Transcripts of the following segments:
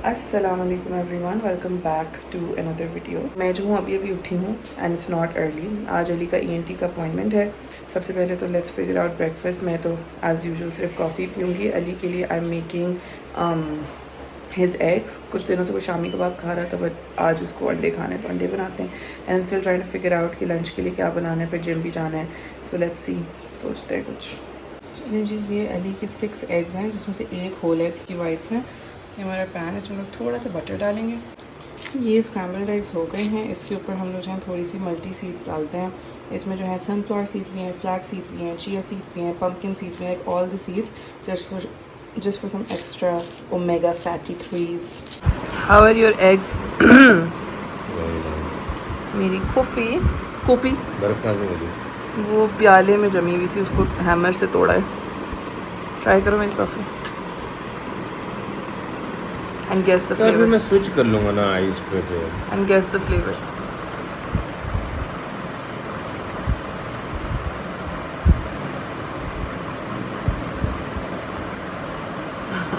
अस्सलाम वालेकुम everyone, welcome back to another video. मैं जो हूँ अभी उठी हूँ एंड इट्स नॉट अर्ली। आज अली का ENT का अपॉइंटमेंट है। सबसे पहले तो लेट्स फिगर आउट ब्रेकफास्ट। मैं तो एज़ यूजुअल सिर्फ कॉफ़ी पीऊँगी। अली के लिए आई एम मेकिंग हिज एग्स। कुछ दिनों से वो शामी कबाब खा रहा था बट आज उसको अंडे खाने तो अंडे बनाते हैं। And I am still trying to figure out कि लंच के लिए क्या बनाना है, फिर जिम भी जाना है। सो लेट्स सी, सोचते हैं कुछ। चलिए जी, ये अली के 6 एग्स हैं जिसमें से एक होल एग की वाइट्स हैं। ये हमारा पैन है, इसमें लोग थोड़ा सा बटर डालेंगे। ये स्क्रैम्बल्ड एग्स हो गए हैं। इसके ऊपर हम लोग जो है थोड़ी सी मल्टी सीड्स डालते हैं। इसमें जो है सनफ्लावर सीड्स भी हैं, फ्लैक्स सीड्स भी हैं, चिया सीड्स भी हैं, पम्पकिन सीड्स भी हैं, all the seeds just for some extra omega fatty 3s. How are your eggs? मेरी कॉफ़ी बर्फ कहाँ से मिली? वो प्याले में जमी हुई थी, उसको हैमर से तोड़ा है। ट्राई करो मेरी coffee and guess the flavor. मैं स्विच कर लूँगा ना आइस पे and guess the flavor.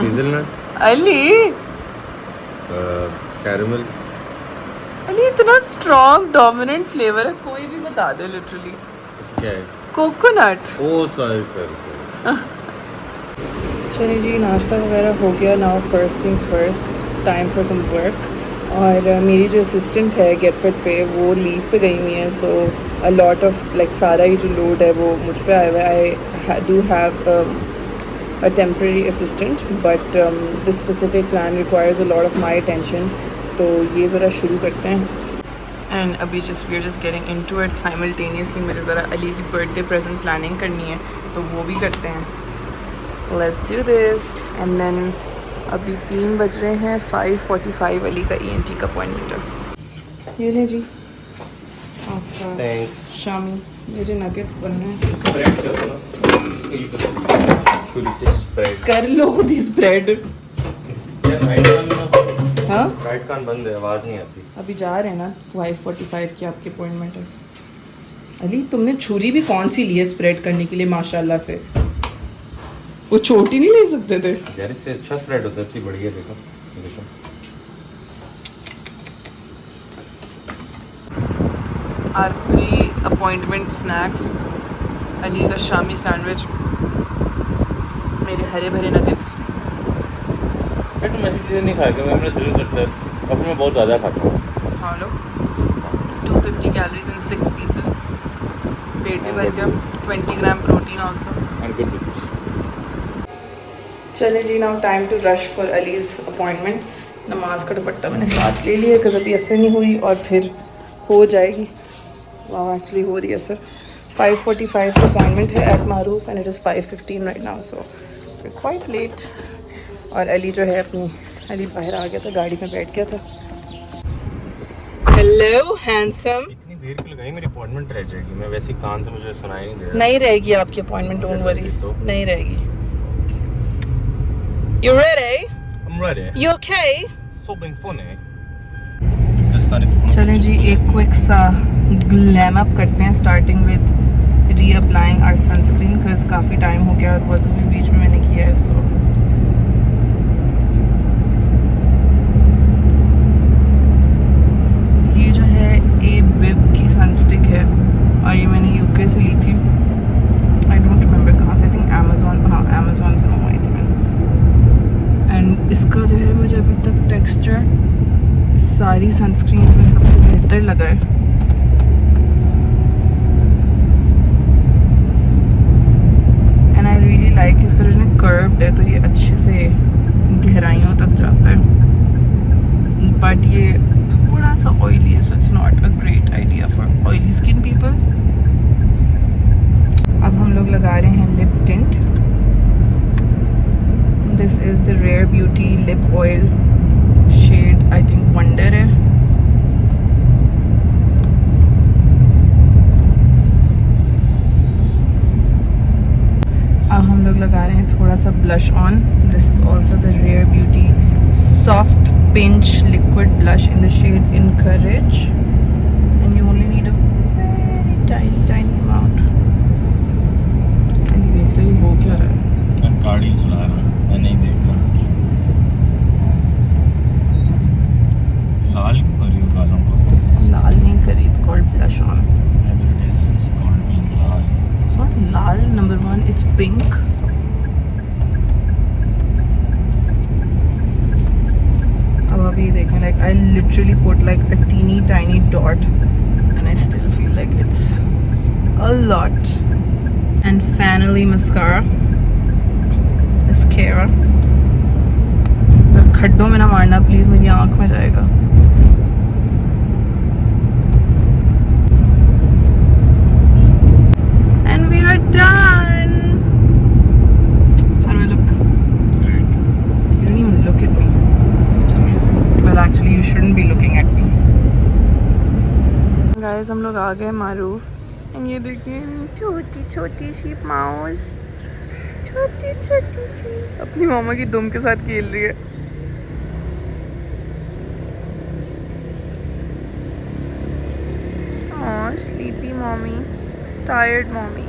Hazelnut, Ali caramel. Ali इतना स्ट्रॉन्ग डोमिनेंट फ्लेवर है, कोई भी बता दे लिटरली। क्या है? कोकोनट। Oh sorry. चलिए जी, नाश्ता वगैरह हो गया। Now first things first, time for some work. और मेरी जो असिस्टेंट है गेटफिट पे, वो लीव पे गई हुई है। सो अ लॉट ऑफ लाइक सारा ही जो लोड है वो मुझ पे आया हुआ है। I do have a temporary assistant but this specific plan requires a lot of my attention, तो ये ज़रा शुरू करते हैं। and अभी we are just getting into it simultaneously। मुझे ज़रा अली की बर्थडे प्रेजेंट प्लानिंग करनी है तो वो भी करते हैं। let's do this and then अभी 3 बज रहे हैं, 5:45 अली का ENT का अपॉइंटमेंट है। ये ले जी आपका थैंक्स। शामी, मेरे नगेट्स बन रहे हैं। स्प्रेड कर दो छुरी से स्प्रेड कर लो खुद ही स्प्रेड। यार हाँ, राइट कान बंद है, आवाज़ नहीं आती। अभी जा रहे हैं ना, 5:45 की आपकी अपॉइंटमेंट है। अली तुमने छुरी भी कौन सी ली है स्प्रेड करने के लिए माशाल्लाह से? वो छोटी नहीं ले सकते थे? यार इससे अच्छा स्प्रेड होता है, इतनी बढ़िया। देखो देखो our pre appointment snacks, Ali का शामी सैंडविच, मेरे हरे भरे नगेट्स। यार तुम ऐसी चीज़ें नहीं खा के, मेरा दिल करता है और फिर मैं बहुत ज़्यादा खाता हूँ। हाँ लो, 250 कैलोरीज इन 6 पीसेस। पेट भी भर गया। 20 gram protein also. I'm good with this. चले जी, now time to rush for Ali's appointment. नमाज का दुपट्टा मैंने साथ ले लिया बिकॉज अभी असर नहीं हुई और फिर हो जाएगी। वाह, एक्चुअली हो रही है असर। 5:45 का अपॉइंटमेंट है at Maroof and it is 5:15 right now, so quite late. और अली जो है अली बाहर आ गया था, गाड़ी में बैठ गया था। Hello handsome. इतनी देर क्यों लगाई? मेरी अपॉइंटमेंट रह जाएगी। मैं वैसे ही कान से मुझे सुनाई नहीं दे रहा। नहीं रहेगी आपकी अपॉइंटमेंट, डोंट वरी। तो नहीं रहेगी। You ready? I'm ready. You okay? Stop being funny. चलें जी, एक क्विक सा ग्लैम अप करते हैं, starting with reapplying our sunscreen because काफ़ी टाइम हो गया और वज़ू भी बीच में मैंने किया है। सो ये जो है ए बिब की सनस्टिक है और ये मैंने UK से ली थी। आई डोंट रिमेंबर कहाँ से, आई थिंक अमेज़ॉन, हाँ अमेज़ॉन से मंगवाई थी मैंने। एंड इसका जो है मुझे अभी तक टेक्सचर सारी सनस्क्रीन में सबसे बेहतर लगा है। एंड आई रियली लाइक इसका जो है कर्व्ड है तो ये अच्छे से गहराइयों तक जाता है, बट ये थोड़ा सा ऑयली है, so it's not a great idea for oily skin people. अब हम लोग लगा रहे हैं lip tint. This is the Rare Beauty lip oil, shade I think Wonder है। अब हम लोग लगा रहे हैं थोड़ा सा blush on. This is also the Rare Beauty Soft Pinch liquid blush in the shade Encourage and you only need a very tiny amount. Ali देख रही हो क्या रहा है? गाड़ी चला रहा है, मैं नहीं देख रहा। अभी देखें like I literally put like a teeny tiny dot and I still feel like it's a lot. And finally mascara. Mascara खड्डों में ना मारना प्लीज, मेरी आंख में जाएगा. And we are done. How do I look? Great. You don't even look at me. Amazing. Well, actually, you shouldn't be looking at me. Guys, हम लोग आ गए मारूफ. And ये देखिए छोटी छोटी सी माउस, छोटी छोटी सी अपनी मामा की दुम के साथ खेल रही है. Oh, sleepy mommy, tired mommy.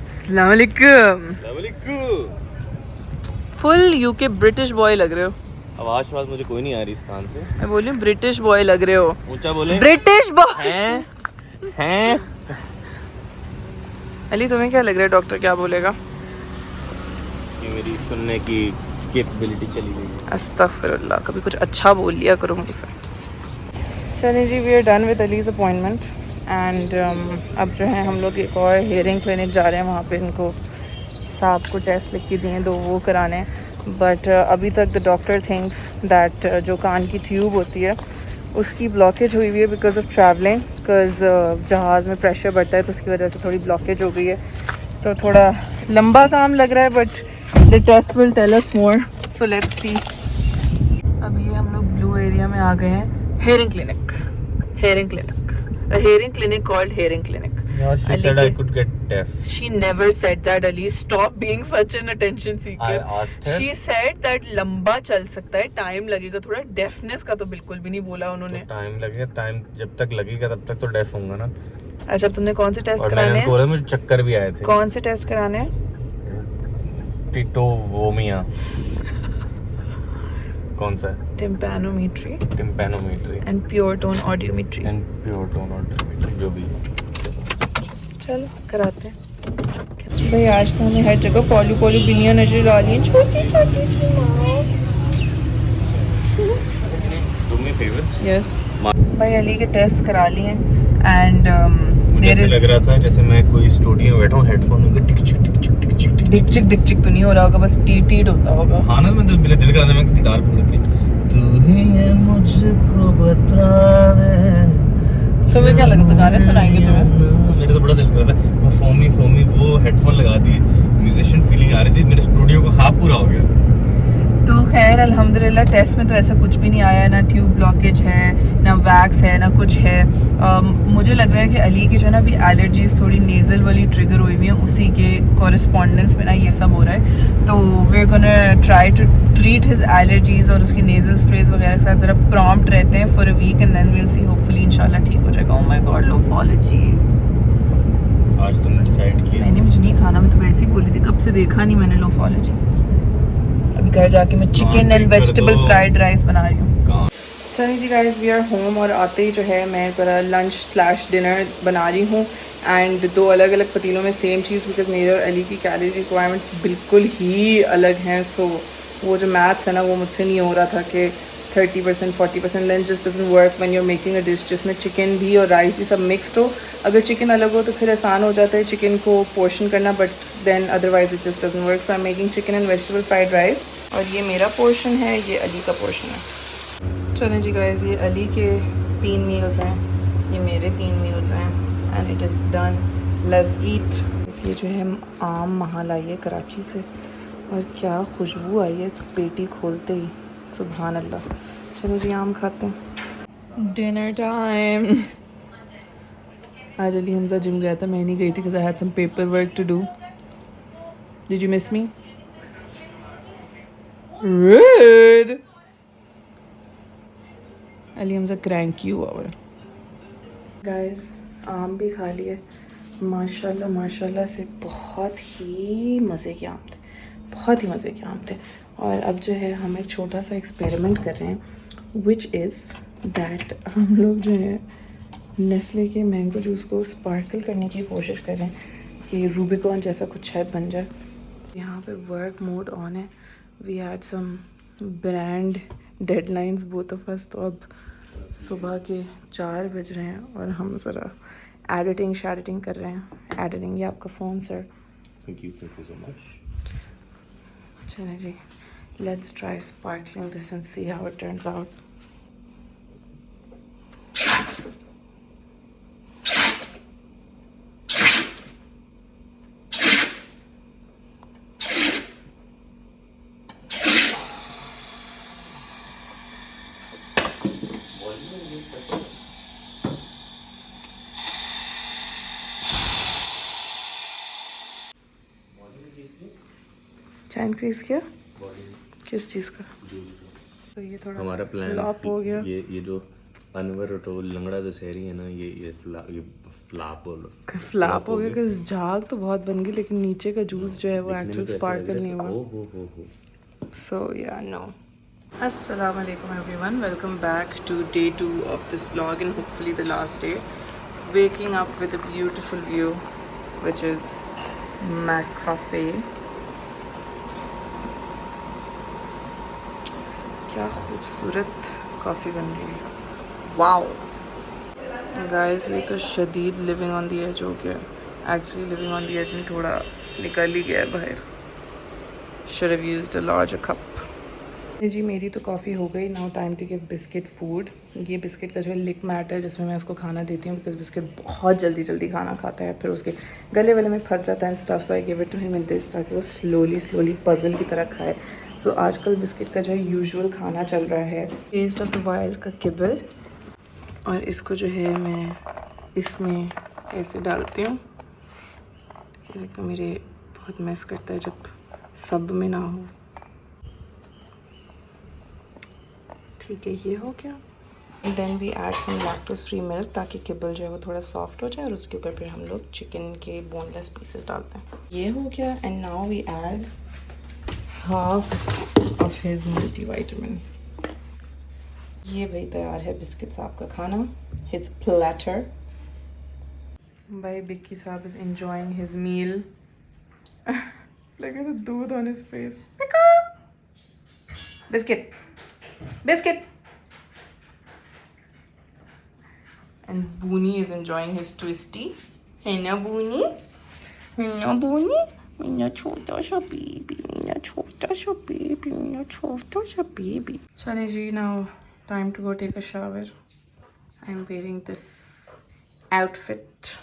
अस्सलाम वालेकुम. फुल यूके ब्रिटिश बॉय लग रहे हो. आवाज मुझे कोई नहीं आ रही इस कान से. मैं बोल रही हूँ ब्रिटिश बॉय लग रहे हो. ऊंचा बोले. ब्रिटिश बॉय हैं. अली तुम्हें क्या लग रहा है डॉक्टर क्या बोलेगा? ये मेरी सुनने की कैपेबिलिटी चली गई. अस्तगफिरुल्लाह, कभी कुछ अच्छा बोल लिया करो मुझसे. चलिए जी, we are done with Ali's appointment and अब जो है हम लोग एक और हेयरिंग क्लिनिक जा रहे हैं. वहाँ पे इनको साहब को टेस्ट लिख के दिए, दो वो कराने हैं. बट अभी तक द डॉक्टर थिंक्स दैट जो कान की ट्यूब होती है उसकी ब्लॉकेज हुई हुई है बिकॉज ऑफ ट्रैवलिंग. बिकॉज जहाज़ में प्रेशर बढ़ता है तो उसकी वजह से थोड़ी ब्लॉकेज हो गई है. तो थोड़ा लंबा काम लग रहा है but the test will tell us more. So let's see. अब ये हम लोग ब्लू एरिया में आ गए हैं. Hearing clinic, hearing clinic, a hearing clinic called hearing clinic. Yeah, she said I could get deaf. She never said that. Ali, stop being such an attention seeker. I asked her. She said that लंबा चल सकता है, time लगेगा थोड़ा. Deafness का तो बिल्कुल भी नहीं बोला उन्होंने. तो टाइम लगेगा, टाइम जब तक लगेगा तब तक तो डेफ होऊंगा ना. अच्छा, तुमने कौन से टेस्ट और कराने मैंने बोला मुझे चक्कर भी आए थे. कौन से टेस्ट कराने हैं? टिटोवोमिया. कौन सा? Tympanometry and pure tone audiometry. जो भी. चलो कराते हैं भाई. आज तो हमें हर जगह पोलू पोलू बिल्लियाँ नजर आ रही हैं, छोटी छोटी सी. Do me a favor. Yes भाई, अली के टेस्ट करा लिए एंड मुझे लग रहा था जैसे मैं कोई स्टूडियो में बैठा हूँ, हेडफोन में टिक चिक टिक चिक टिक चिक डिक चिक डिक चिक तो नहीं हो रहा होगा, बस टीट टीट होता होगा. हाँ ना, मैं तो मेरे दिल का मैं गिटार पकड़ के तू ही ये मुझको बता दे. तुम्हें क्या लगा था गाने सुनाएंगे तुम्हें? मेरा तो बड़ा दिल कर रहा था. वो फोमी वो हेडफोन लगा दिए, म्यूजिशियन फीलिंग आ रही थी. मेरे स्टूडियो का ख्वाब पूरा हो गया. तो खैर अल्हम्दुलिल्लाह टेस्ट में तो ऐसा कुछ भी नहीं आया. ना ट्यूब ब्लॉकेज है, ना वैक्स है, ना कुछ है. मुझे लग रहा है कि अली की जो है ना अभी एलर्जीज थोड़ी नेज़ल वाली ट्रिगर हुई हुई है, उसी के कॉरेस्पॉन्डेंस में ना ये सब हो रहा है. तो we are gonna try to treat his allergies और उसकी नेज़ल स्प्रेज वगैरह के साथ ज़रा प्रॉम्प्ट रहते हैं for a week and then will see hopefully इंशाल्लाह ठीक हो जाएगा. ओह माय गॉड, लोफोलॉजी. आज तुमने डिसाइड किया? नहीं, मुझे नहीं खाना. मैं तो वैसे ही बोली थी, कब से देखा नहीं मैंने लोफोलॉजी. अभी घर जाके मैं chicken and vegetable fried rice बना रही हूँ. चलिए जी गाइस, वी आर होम और आते ही जो है मैं ज़रा लंच स्लैश डिनर बना रही हूँ एंड दो अलग अलग पतीलों में सेम चीज़, बिकॉज मेरे और अली की कैलोरी रिक्वायरमेंट्स बिल्कुल ही अलग हैं. सो वो जो मैथ्स है ना वो मुझसे नहीं हो रहा था कि 30% 40% then just doesn't work when you are making a dish जिसमें चिकन भी और राइस भी सब मिक्सड हो. अगर चिकन अलग हो तो फिर आसान हो जाता है चिकन को पोर्शन करना, but then otherwise it just doesn't work. So I am making chicken and vegetable fried rice और ये मेरा पोर्शन है, ये अली का पोर्शन है. चलें जी गाइस, ये अली के 3 मील्स हैं, ये मेरे 3 मील्स हैं and it is done. Let's eat. ये जो है आम महल आई है कराची से और क्या खुशबू आई है पेटी खोलते ही, सुभान अल्लाह. चलो जी आम खाते हैं. Dinner time. आज अली हमजा जिम गया था, मैं नहीं गई थी because I had some paperwork to do. Did you miss me? Rude. Ali Hamza cranky हुआ हुआ. गाइस आम भी खा लिए. माशाल्लाह माशाल्लाह से बहुत ही मज़े के आम थे, बहुत ही मज़े के आम थे. और अब जो है हम एक छोटा सा एक्सपेरिमेंट कर रहे हैं विच इज़ दैट हम लोग जो है नेस्ले के मैंगो जूस को स्पार्कल करने की कोशिश कर रहे हैं कि रूबिकॉन जैसा कुछ शायद बन जाए. यहाँ पे वर्क मोड ऑन है we had some brand deadlines both of us, तो अब सुबह के 4 बज रहे हैं और हम ज़रा एडिटिंग कर रहे हैं। एडिटिंग, ये आपका phone sir. Thank you so much. चलिए जी, let's try sparkling this and see how it turns out. क्या इंक्रीज किया? किस चीज़ का? तो ये थोड़ा हमारा प्लान फ्लॉप हो गया। ये जो अनवर रटोल लंगड़ा दशहरी है ना, ये फ्लॉप बोलो, फ्लॉप हो गया क्योंकि झाग तो बहुत बन गई, लेकिन नीचे का जूस जो है वो एक्चुअल स्पार्कल नहीं हुआ। हो। So yeah, no. Assalamu alaikum everyone. Welcome back to day 2 of this vlog and hopefully the last day. Waking up with a beautiful view, which is Mac Cafe. क्या खूबसूरत coffee बन रही है, wow guys. ये तो शदीद living on the edge हो गया। Actually living on the edge में थोड़ा निकल ही गया बाहर। Should have used a larger cup. जी मेरी तो कॉफ़ी हो गई। Now time to give biscuit food. ये बिस्किट का जो है लिक मैट है जिसमें मैं उसको खाना देती हूँ, बिकॉज बिस्किट बहुत जल्दी खाना खाता है, फिर उसके गले वाले में फंस जाता है and stuff. So I give it to him in this, ताकि वो स्लोली पजल की तरह खाए। सो आजकल बिस्किट का जो है यूजुअल खाना चल रहा है टेस्ट ऑफ द वाइल्ड का किबल, और इसको जो है मैं इसमें ऐसे डालती हूँ। तो मेरे बहुत मैस करता है जब सब में ना हो। ठीक है, ये हो गया। Then we add some lactose free milk, ताकि किबल जो है वो थोड़ा सॉफ्ट हो जाए, और उसके ऊपर फिर हम लोग चिकन के बोनलेस पीसेस डालते हैं। ये हो गया। And now we add half of his multivitamin. ये भाई तैयार है बिस्किट साहब का खाना, हिज प्लेटर। भाई बिक्की साहब is enjoying his meal. Look at the दूध on his face. Biscuit. And Booni is enjoying his twisty. Hey na Booni. Minha chota sha baby. Chale ji, now time to go take a shower. I'm wearing this outfit.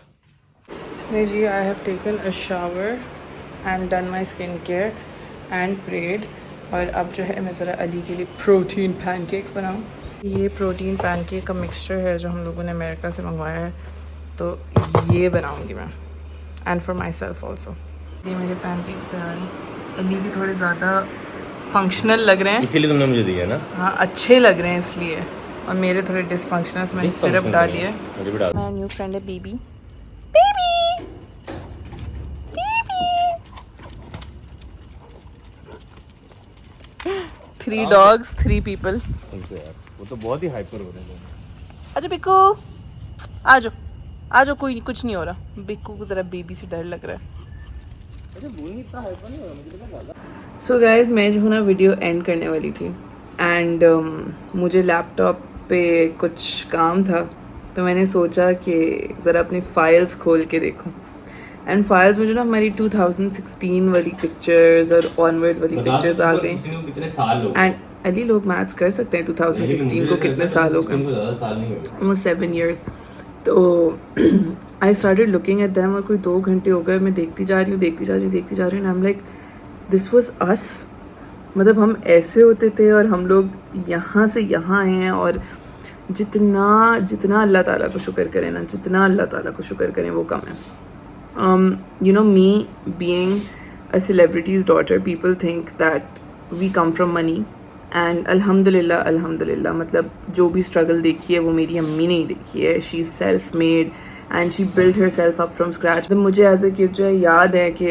Chale ji, I have taken a shower and done my skincare and prayed. और अब जो है मैं ज़रा अली के लिए protein pancakes बनाऊँ। ये प्रोटीन पैनकेक का मिक्सचर है जो हम लोगों ने अमेरिका से मंगवाया है, तो ये बनाऊँगी मैं, and for my self also. ये मेरे पैनकेक्स तैयार हैं। अली के थोड़े ज़्यादा फंक्शनल लग रहे हैं, इसीलिए तुमने मुझे दिया ना। हाँ, अच्छे लग रहे हैं इसलिए, और मेरे थोड़े डिसफंक्शनल। मैंने सिरप डाली है। मेरा न्यू फ्रेंड है बेबी। 3 dogs 3 people। वो तो बहुत ही हाइपर हो रहे हैं। आजो बिक्कू, आजो, कोई नहीं, कुछ नहीं हो रहा। बिक्कू को ज़रा बेबी से डर लग रहा है। सो गाइज, मैं जो है ना वीडियो एंड करने वाली थी, एंड मुझे लैपटॉप पे कुछ काम था, तो मैंने सोचा कि ज़रा अपनी फाइल्स खोल के देखूं। एंड फाइल्स में जो ना हमारी 2016 वाली पिक्चर्स और ऑनवर्ड्स वाली पिक्चर्स आ गई। एंड अली लोग मैथ्स कर सकते हैं 2016 को कितने साल हो गए, वो 7 years। तो I started looking at them, और कोई 2 घंटे हो गए मैं देखती जा रही हूँ। I am like this was us. मतलब हम ऐसे होते थे और हम लोग यहाँ से यहाँ हैं, और जितना अल्लाह ताला को शुक्र करें ना, जितना अल्लाह ताला को शुक्र करें वो कम है। You know, me being a celebrity's daughter, people think that we come from money, and alhamdulillah, मतलब जो भी struggle देखी है वो मेरी अम्मी ने ही देखी है। She's self-made and she built herself up from scratch। तो मुझे as a kid जो है याद है कि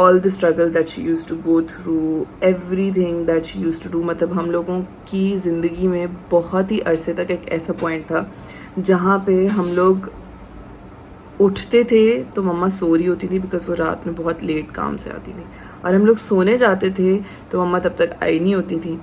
all the struggle that she used to go through, everything that she used to do, मतलब हम लोगों की ज़िंदगी में बहुत ही अरसे तक एक ऐसा पॉइंट था जहाँ पे हम लोग उठते थे तो मम्मा सो रही होती थी बिकॉज वो रात में बहुत लेट काम से आती थी, और हम लोग सोने जाते थे तो मम्मा तब तक आई नहीं होती थी.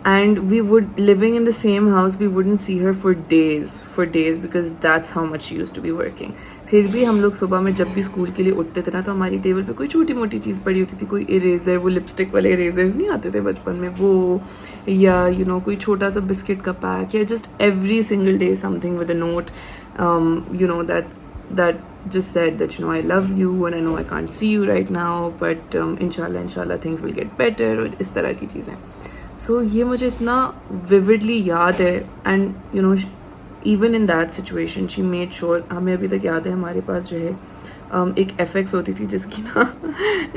And we would, living in the same house, we wouldn't see her for days because that's how much she used to be working. फिर भी हम लोग सुबह में जब भी स्कूल के लिए उठते थे ना, तो हमारी टेबल पे कोई छोटी मोटी चीज़ पड़ी होती थी. कोई इरेज़र, वो लिपस्टिक वाले इरेज़र्स नहीं आते थे बचपन में, वो, या कोई छोटा सा बिस्किट का पैक, या just every single day something with a note, that just said that I love you and I know I can't see you right now, but inshallah things will get better, और इस तरह की चीज़ें. सो ये मुझे इतना vividly याद है. And even in that situation she made sure, हमें अभी तक याद है, हमारे पास जो है एक FX होती थी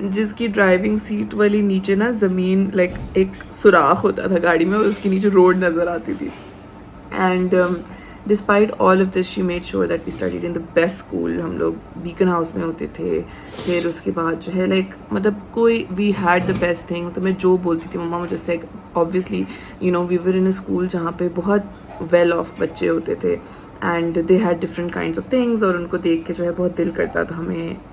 जिसकी ड्राइविंग सीट वाली नीचे ना ज़मीन, लाइक एक सुराख होता था गाड़ी में, और उसके नीचे रोड नज़र आती थी. And despite all of this she made sure that we studied in the best school. हम लोग बीकन हाउस में होते थे. फिर उसके बाद जो है लाइक मतलब कोई, we had the best thing. तो मैं जो बोलती थी मम्मा मुझे से, obviously we were in a school जहाँ पे बहुत वेल ऑफ बच्चे होते थे, and they had different kinds of things, और उनको देख के जो है बहुत दिल करता था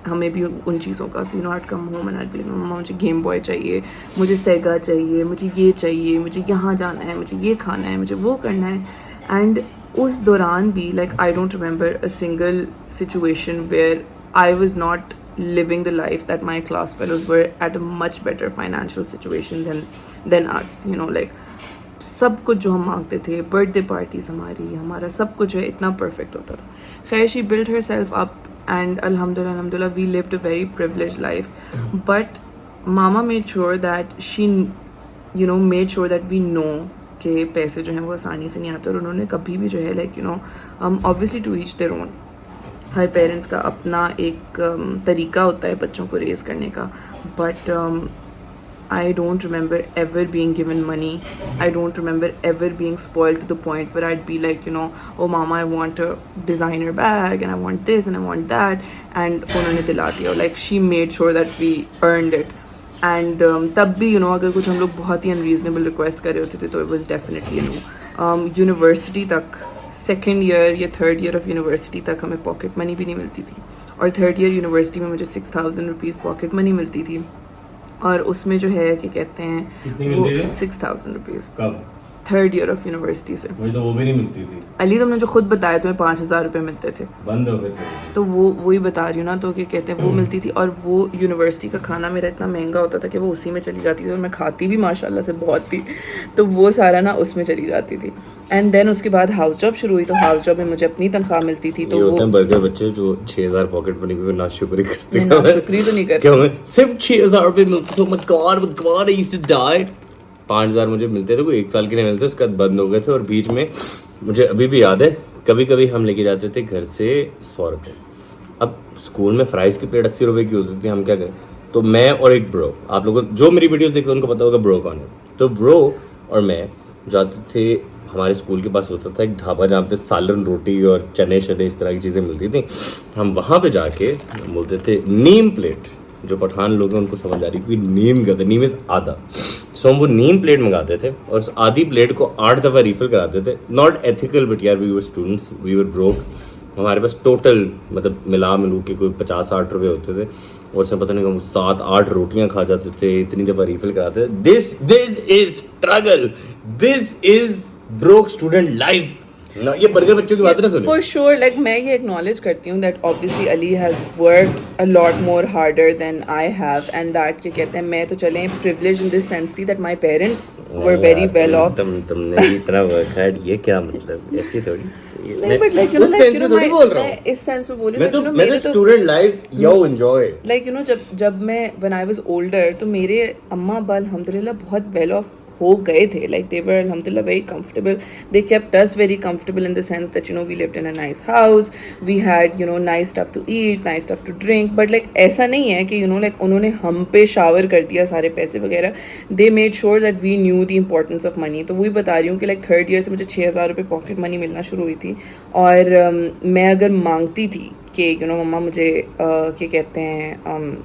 हमें भी उन चीज़ों का. सो I'd come home and I'd be like, मम्मा मुझे गेम बॉय चाहिए, मुझे सेगा चाहिए, मुझे ये चाहिए, मुझे यहाँ जाना है, मुझे ये खाना है, मुझे वो करना है. एंड उस दौरान भी like I don't remember a single situation where I was not living the life that my class fellows were at a much better financial situation than us. Like सब कुछ जो हम मांगते थे, बर्थडे पार्टीज हमारा सब कुछ जो है इतना परफेक्ट होता था. खैर she build herself up and अल्हम्दुलिल्लाह we lived a very privileged life. But mama made sure that she made sure that we know कि पैसे जो हैं वो आसानी से नहीं आते. और उन्होंने कभी भी जो है like obviously to each their own, हर पेरेंट्स का अपना एक तरीका होता है बच्चों को रेज़ करने का. But I don't remember ever being given money. I don't remember ever being spoiled to the point where I'd be like, oh mama, I want a designer bag and I want this and I want that. And उन्होंने दिला दिया. Like she made sure that we earned it. And तब भी अगर कुछ हम लोग बहुत ही unreasonable request कर रहे होते थे तो it was definitely यूनिवर्सिटी तक, सेकेंड ईयर या थर्ड ईयर ऑफ यूनिवर्सिटी तक हमें पॉकेट मनी भी नहीं मिलती थी. और थर्ड ईयर यूनिवर्सिटी में मुझे 6,000 रुपीज़ पॉकेट मनी मिलती थी. और उसमें जो है कि कहते हैं वो 6,000 rupees third year of university से. मुझे तो वो भी नहीं मिलती थी. अली तुमने जो खुद बताया तुम्हें 5,000 रुपये मिलते थे, बंद हो गए थे. तो वही बता रही हूँ ना. तो क्या कहते हैं वो मिलती थी. और वो यूनिवर्सिटी का खाना मेरा इतना महंगा होता था कि वो उसी में चली जाती थी. और मैं खाती भी माशाल्लाह से बहुत थी, तो वो सारा ना उसमें चली जाती थी. एंड देन उसके बाद हाउस जॉब शुरू हुई. तो हाउस जॉब में मुझे अपनी तनख्वाह मिलती थी. तो वो बर्गर बच्चे जो 6,000 पॉकेट मनी को नाशुक्री करते हैं. नाशुक्री तो नहीं करते. सिर्फ 6,000 रुपये मिलते थे. My god I used to die. 5,000 मुझे मिलते थे, कोई 1 साल के नहीं मिलते, उसके बाद बंद हो गए थे. और बीच में मुझे अभी भी याद है, कभी कभी हम लेके जाते थे घर से 100 रुपये. अब स्कूल में फ्राइज़ की प्लेट 80 रुपये की होती थी. हम क्या करें, तो मैं और एक ब्रो, आप लोगों जो मेरी वीडियोस देखते हैं उनको पता होगा ब्रो कौन है. तो ब्रो और मैं जाते थे, हमारे स्कूल के पास होता था एक ढाबा जहाँ पे सालन रोटी और चने शने इस तरह की चीज़ें मिलती थी. हम वहाँ पे जाके बोलते थे नीम प्लेट. जो पठान लोग हैं उनको समझ आ रही, क्योंकि नीम कहते, नीम इज़ आधा. सो हम वो नीम प्लेट मंगाते थे और उस आधी प्लेट को 8 दफ़ा रिफ़िल कराते थे. नॉट एथिकल, बट यार we were students, we were broke. हमारे पास टोटल मतलब मिलू के कोई 50-60 रुपये होते थे. और उसमें पता नहीं 7-8 रोटियां खा जाते थे, इतनी दफ़ा रिफ़िल कराते थे. This is struggle, this is broke student life. ना ये बर्गर बच्चों की बात ना सुने. फॉर श्योर, लाइक मैं ये एक्नॉलेज करती हूँ that obviously Ali has worked a lot more harder than I have. And that क्या कहते हैं, मैं तो चलें प्रिविलेज इन दिस सेंस थी that my parents were very well off. तुमने इतना वर्क हार्ड, ये क्या मतलब, ऐसी थोड़ी. नहीं, but like उस सेंस में थोड़ी बोल रहा हूँ. इस सेंस में बोल रही हूँ. मैं तो स्टूडेंट लाइफ यो एंजॉय. लाइक जब मैं व्हेन आई वाज ओल्डर, तो मेरे अम्मा अब्बा अल्हम्दुलिल्लाह बहुत वेल ऑफ हो गए थे. लाइक दे वर अल्हम्दुलिल्लाह very comfortable. They kept us very comfortable in the sense that we lived in a nice house, we had nice stuff to eat, nice stuff to drink. But like ऐसा नहीं है कि like उन्होंने हम पे shower कर दिया सारे पैसे वगैरह. They made sure that we knew the importance of money. तो वही बता रही हूँ कि लाइक थर्ड ईयर से मुझे 6,000 रुपये पॉकेट मनी मिलना शुरू हुई थी. और मैं अगर मांगती थी कि मम्मा मुझे क्या कहते हैं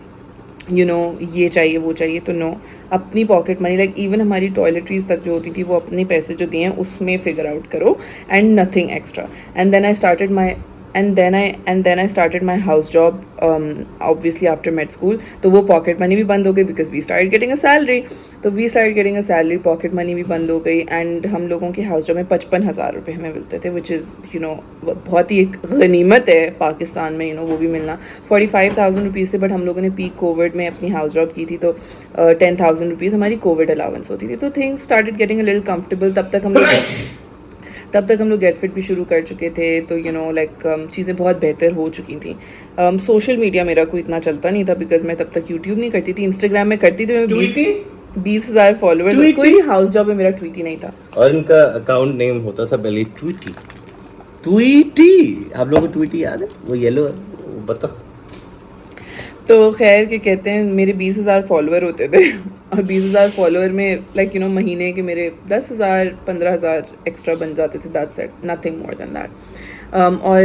ये चाहिए वो चाहिए, तो नो, अपनी पॉकेट मनी, लाइक इवन हमारी टॉयलेटरीज तक जो होती थी वो अपने पैसे जो दिए हैं उसमें फिगर आउट करो, and nothing extra. And then I started my and then I started my house job obviously after med school. तो वो पॉकेट मनी भी बंद हो गई because we start getting a salary. तो we start getting a salary, pocket money भी बंद हो गई. एंड हम लोगों के हाउस जॉब में 55,000 रुपये हमें मिलते थे, विच इज़ बहुत ही एक गनीमत है पाकिस्तान में वो भी मिलना. 45,000 रुपीज़ से. बट हम लोगों ने पीक कोविड में अपनी हाउस जॉब की थी तो 10,000 रुपीज़ हमारी कोविड अलाउंस होती थी. तो things started getting a little comfortable. तब तक हम लोग गेट फिट भी शुरू कर चुके थे. तो चीज़ें बहुत बेहतर हो चुकी थी. सोशल मीडिया मेरा कोई इतना चलता नहीं था बिकॉज मैं तब तक यूट्यूब नहीं करती थी. इंस्टाग्राम में करती थी. मैं 20,000 फॉलोअर्स. कोई हाउस जॉब में मेरा ट्वीटी नहीं था. और इनका अकाउंट नेम होता था पहले ट्वीटी. आप लोगों को ट्वीटी याद है? वो येलो बतख. तो खैर क्या कहते हैं, मेरे 20,000 फॉलोअर होते थे. और 20,000 फॉलोअर में महीने के मेरे 10,000 15,000 एक्स्ट्रा बन जाते थे. That's it, nothing more than that. और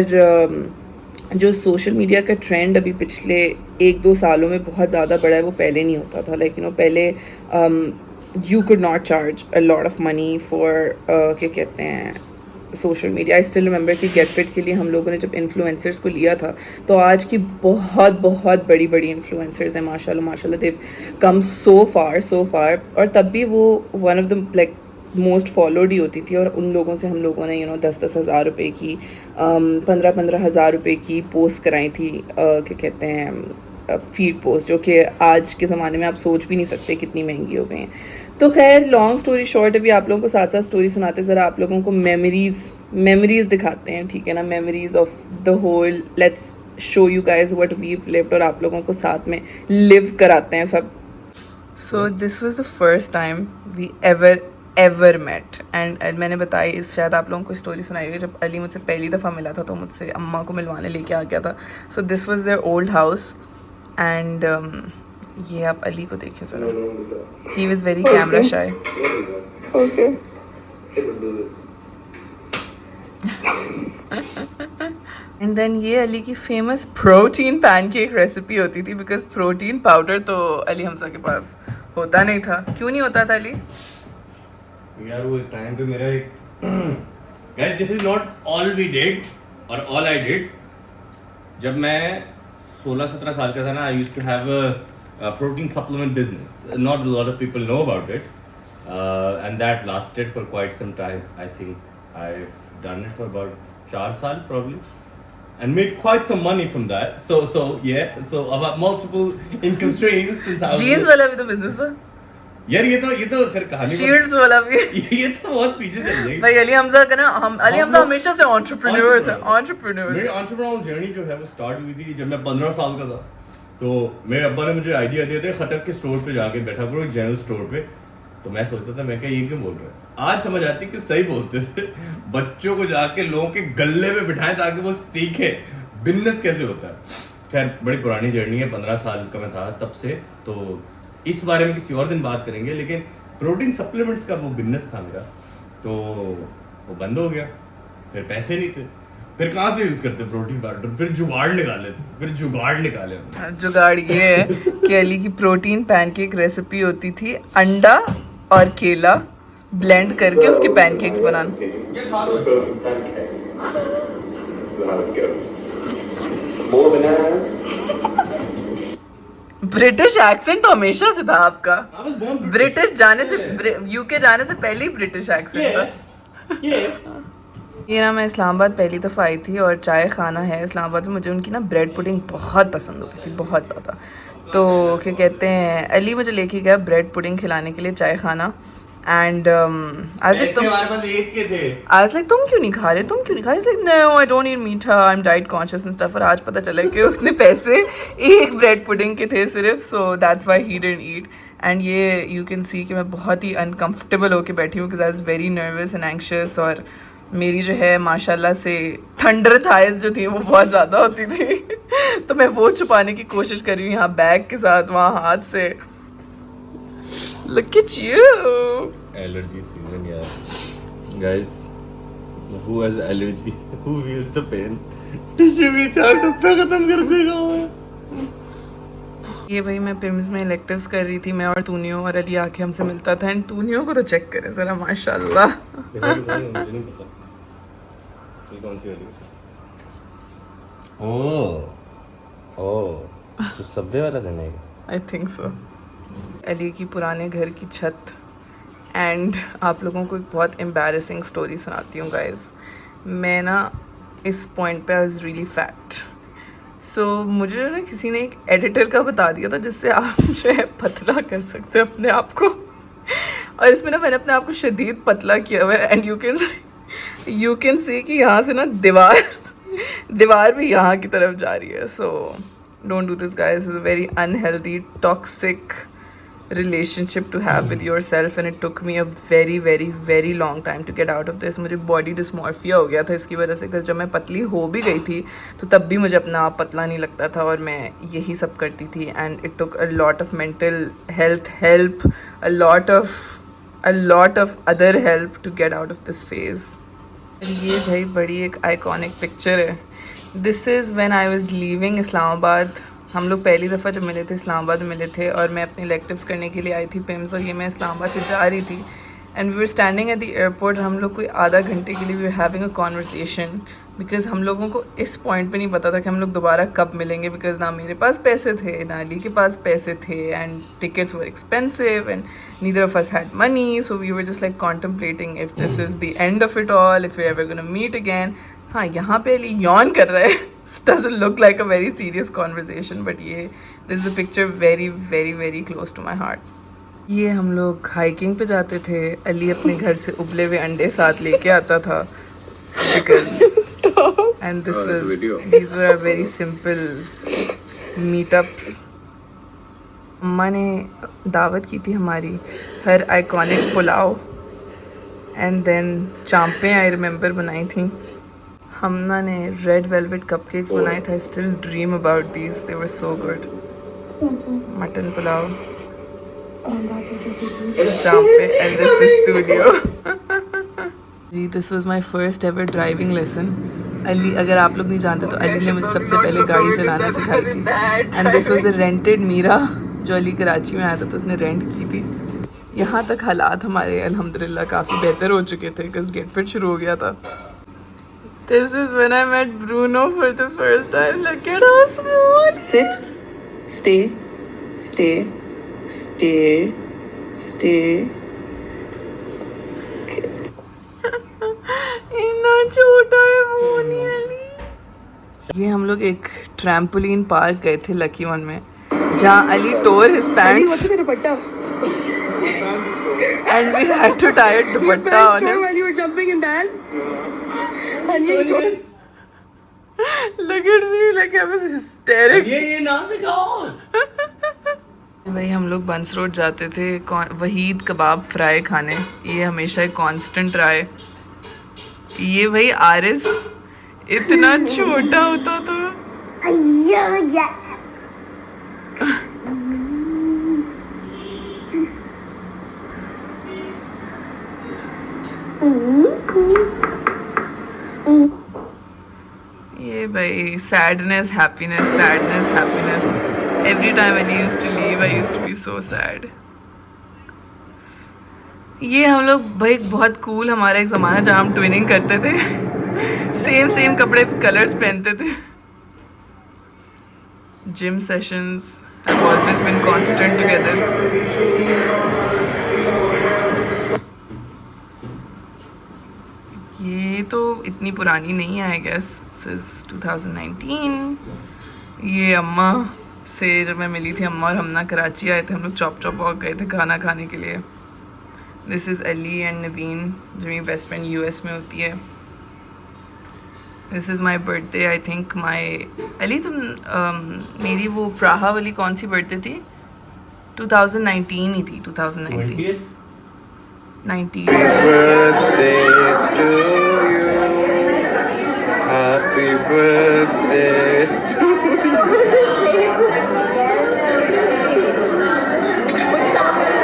जो सोशल मीडिया का ट्रेंड अभी पिछले 1-2 सालों में बहुत ज़्यादा बढ़ा है, वो पहले नहीं होता था. पहले you could not charge a lot of money for क्या कहते हैं social media. I still remember कि गेट फिट के लिए हम लोगों ने जब इन्फ्लुएंसर्स को लिया था तो आज की बहुत बहुत बड़ी बड़ी इन्फ्लुएंसर्स हैं माशाल्लाह. देव कम सो फार. और तब भी वो one of the most followed ही होती थी. और उन लोगों से हम लोगों ने 10-10 हज़ार रुपये की 15-15 हज़ार रुपये की पोस्ट कराई थी. क्या कहते हैं फीड पोस्ट, जो कि आज के ज़माने में आप सोच भी नहीं सकते कितनी महंगी हो गई हैं. तो खैर लॉन्ग स्टोरी शॉर्ट, अभी आप लोगों को साथ साथ स्टोरी सुनाते ज़रा आप लोगों को मेमोरीज़ दिखाते हैं, ठीक है ना. Memories of the whole. Let's show you guys what we've lived. और आप लोगों को साथ में लिव कराते हैं सब. So this was the first time we ever met. And मैंने बताई, शायद आप लोगों को स्टोरी सुनाई हुई, जब अली मुझसे पहली दफ़ा मिला था तो मुझसे अम्मा को मिलवाने लेके आ गया था. So this was their old house. And ये आप अली को देखिए ज़रा. He was very camera shy. Okay. And then ये अली की फेमस प्रोटीन पैनकेक रेसिपी होती थी बिकॉज प्रोटीन पाउडर तो अली हमसा के पास होता नहीं था. क्यों नहीं होता था अली? यार वो एक टाइम पे मेरा एक guys this is not all we did और ऑल आई डिड. जब मैं 16-17 साल का था ना, I used to have a protein supplement business. Not a lot of people know about it and that lasted for quite some time. I think I have done it for about 4 साल probably and made quite some money from that. So about multiple income streams since I was jeans वाला भी तो business था यार. ये तो फिर कहानी शील्ड्स वाला भी. ये तो बहुत पीछे चल गई भाई. अली हमजा का ना, अली हमजा हमेशा से एंटरप्रेन्योर था. मेरी एंटरप्रेन्योरल जर्नी जो है वो स्टार्ट हुई थी जब मैं 15 साल का था. तो मेरे अब्बा ने मुझे आइडिया दिया था खटक के स्टोर पे जाके बैठा करो, एक जनरल स्टोर पे. तो मैं सोचता था मैं क्या ये क्यों बोल रहा है. आज समझ आती कि सही बोलते थे. बच्चों को जाके लोगों के गले में बिठाएं ताकि वो सीखे बिजनेस कैसे होता है. खैर बड़ी पुरानी जर्नी है, 15 साल का मैं था तब से. तो इस बारे में किसी और दिन बात करेंगे. लेकिन प्रोटीन सप्लीमेंट्स का वो बिजनेस था मेरा, तो वो बंद हो गया. फिर पैसे नहीं थे, फिर कहाँ से यूज करते प्रोटीन पाउडर. फिर जुगाड़ निकाले. जुगाड़ ये है कि अली की प्रोटीन पैनकेक रेसिपी होती थी अंडा और केला ब्लेंड करके उसके पैनकेक्स बनाना. ब्रिटिश एक्सेंट तो हमेशा से था आपका. ब्रिटिश जाने से, यूके जाने से पहले ही ब्रिटिश एक्सेंट था. ये ना, मैं इस्लामाबाद पहली दफ़ा आई थी और चाय खाना है इस्लामाबाद में. मुझे उनकी ना ब्रेड पुडिंग बहुत पसंद होती थी, बहुत ज़्यादा. तो क्या कहते हैं, अली मुझे लेके गया ब्रेड पुडिंग खिलाने के लिए चाय खाना. एंड आज लाइक तुम क्यों नहीं खा रहे. नो आई डोंट ईट मीठा, I am diet conscious and stuff. और आज पता चला कि उसने पैसे एक ब्रेड पुडिंग के थे सिर्फ. So that's why he didn't eat. And ये यू कैन सी कि मैं बहुत ही अनकम्फर्टेबल होके बैठी हूँ because I was very nervous and anxious. और मेरी जो है माशाल्लाह से थंडर थाइज जो थी वो बहुत ज़्यादा होती थी. तो मैं वो छुपाने की कोशिश कर रही हूँ यहाँ बैग के साथ, वहाँ हाथ से. Look at you. Allergy season यार. Guys, who has allergy? Who feels the pain? Tissue भी 4 डब्बे खत्म कर देगा. ये भाई मैं पिम्स में इलेक्टिव्स कर रही थी, मैं और तूनियो, और अली आके हमसे मिलता था. एंड तूनियो को तो चेक करें ज़रा माशाल्लाह. मुझे नहीं पता ये कौन सी वाली. तो सबवे वाला दिन है। I think so. अली की पुराने घर की छत। एंड आप लोगों को एक बहुत एम्बैरेसिंग स्टोरी सुनाती हूँ गाइस। मैं ना इस पॉइंट पे आई वाज रियली फैट। सो मुझे जो ना किसी ने एक एडिटर का बता दिया था जिससे आप जो है पतला कर सकते हो अपने आप को। और इसमें ना मैंने अपने आप को शदीद पतला किया हुआ है। एंड यू कैन सी कि यहाँ से ना दीवार भी यहाँ की तरफ जा रही है। So don't do this guys, is a very unhealthy toxic relationship to have with yourself and it took me a very long time to get out of this. मुझे body dysmorphia हो गया था इसकी वजह से, जब मैं पतली हो भी गई थी तो तब भी मुझे अपना आप पतला नहीं लगता था और मैं यही सब करती थी। and it took a lot of mental health help, a lot of other help to get out of this phase. ये भाई बड़ी एक iconic picture है। This is when I was leaving Islamabad. हम लोग पहली दफ़ा जब मिले थे इस्लामाबाद में मिले थे और मैं अपने इलेक्टिव्स करने के लिए आई थी पिम्स, और ये मैं इस्लामाबाद से जा रही थी। And we were standing at the airport. हम लोग कोई आधा घंटे के लिए we were having a conversation because हम लोगों को इस पॉइंट पे नहीं पता था कि हम लोग दोबारा कब मिलेंगे, बिकॉज़ ना मेरे पास पैसे थे ना अली के पास पैसे थे and tickets were expensive and neither of us had money. So we were just like contemplating if this is the end of it all, if we ever gonna meet again. हाँ, यहाँ पे अली यॉन कर रहा है। Doesn't look like a very serious conversation, but ये this is a picture very close to my heart. ये हम लोग हाइकिंग पे जाते थे। अली अपने घर से उबले हुए अंडे साथ लेके आता था because and these were a very simple meetups. अम्मा ने दावत की थी हमारी, हर आइकॉनिक पुलाव एंड देन चांपें आई रिमेंबर बनाई थी। हमना ने रेड वेलवेट कपकेक्स बनाए थे। I still dream about these, they were so good. Mutton pulao, चांपे, एंड दिस इज तुलियो। जी, this was my first ever driving lesson. Ali, अगर आप लोग नहीं जानते तो अली ने मुझे सबसे पहले गाड़ी चलाना सिखाई थी। And this was a rented Mira जो अली कराची में आया था तो उसने रेंट की थी। यहाँ तक हालात हमारे अल्हम्दुलिल्लाह काफ़ी बेहतर हो चुके थे बिकॉज गेट फिट शुरू हो गया था। This is when I met Bruno for the first time. Look at how small. Sit. Stay. इतना छोटा है वो नहीं अली। ये हम लोग एक ट्रैम्पोलिन पार्क गए थे लकी वन में, जहाँ Ali tore his pants and we had to tie a dupatta on him while you were jumping in that. Look at me, like I was hysterical. ये ना दिखाओ। भाई हम लोग बंस रोड जाते थे वहीद कबाब फ्राई खाने। ये हमेशा एक कांस्टेंट रहा है। ये भाई आरिस इतना छोटा होता था। ये भाई sadness happiness every time I used to leave I used to be so sad. ये हम लोग भाई बहुत कूल, हमारा एक ज़माना जहाँ हम ट्विनिंग करते थे, सेम कपड़े कलर्स पहनते थे। Gym sessions have always been constant together. ये तो इतनी पुरानी नहीं है, आई गेस दिस इज 2019। ये अम्मा से जब मैं मिली थी, अम्मा और हमना कराची आए थे, हम लोग चॉप वॉक गए थे खाना खाने के लिए। दिस इज़ अली एंड नवीन जो मेरी बेस्ट फ्रेंड यूएस में होती है। This is my birthday, I think my Ali तुम मेरी वो प्राहा वाली कौन सी बर्थडे थी? 2019 ही थी, 2019 19। Happy birthday to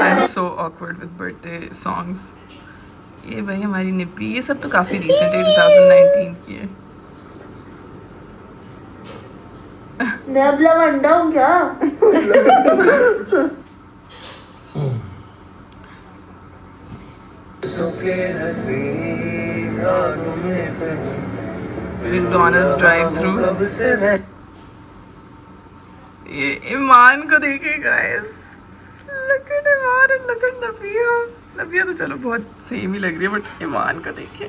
I'm so awkward with birthday songs. ये भाई हमारी निप्पी, ये सब तो काफ़ी रिसेंट है, 2019 की है। मैं अब लवंडा हूँ क्या? McDonald's drive through. ये ईमान को देखिए guys, look at Iman and look at Nabiya. Nabiya तो चलो बहुत सेम ही लग रही है, बट ईमान को देखिए।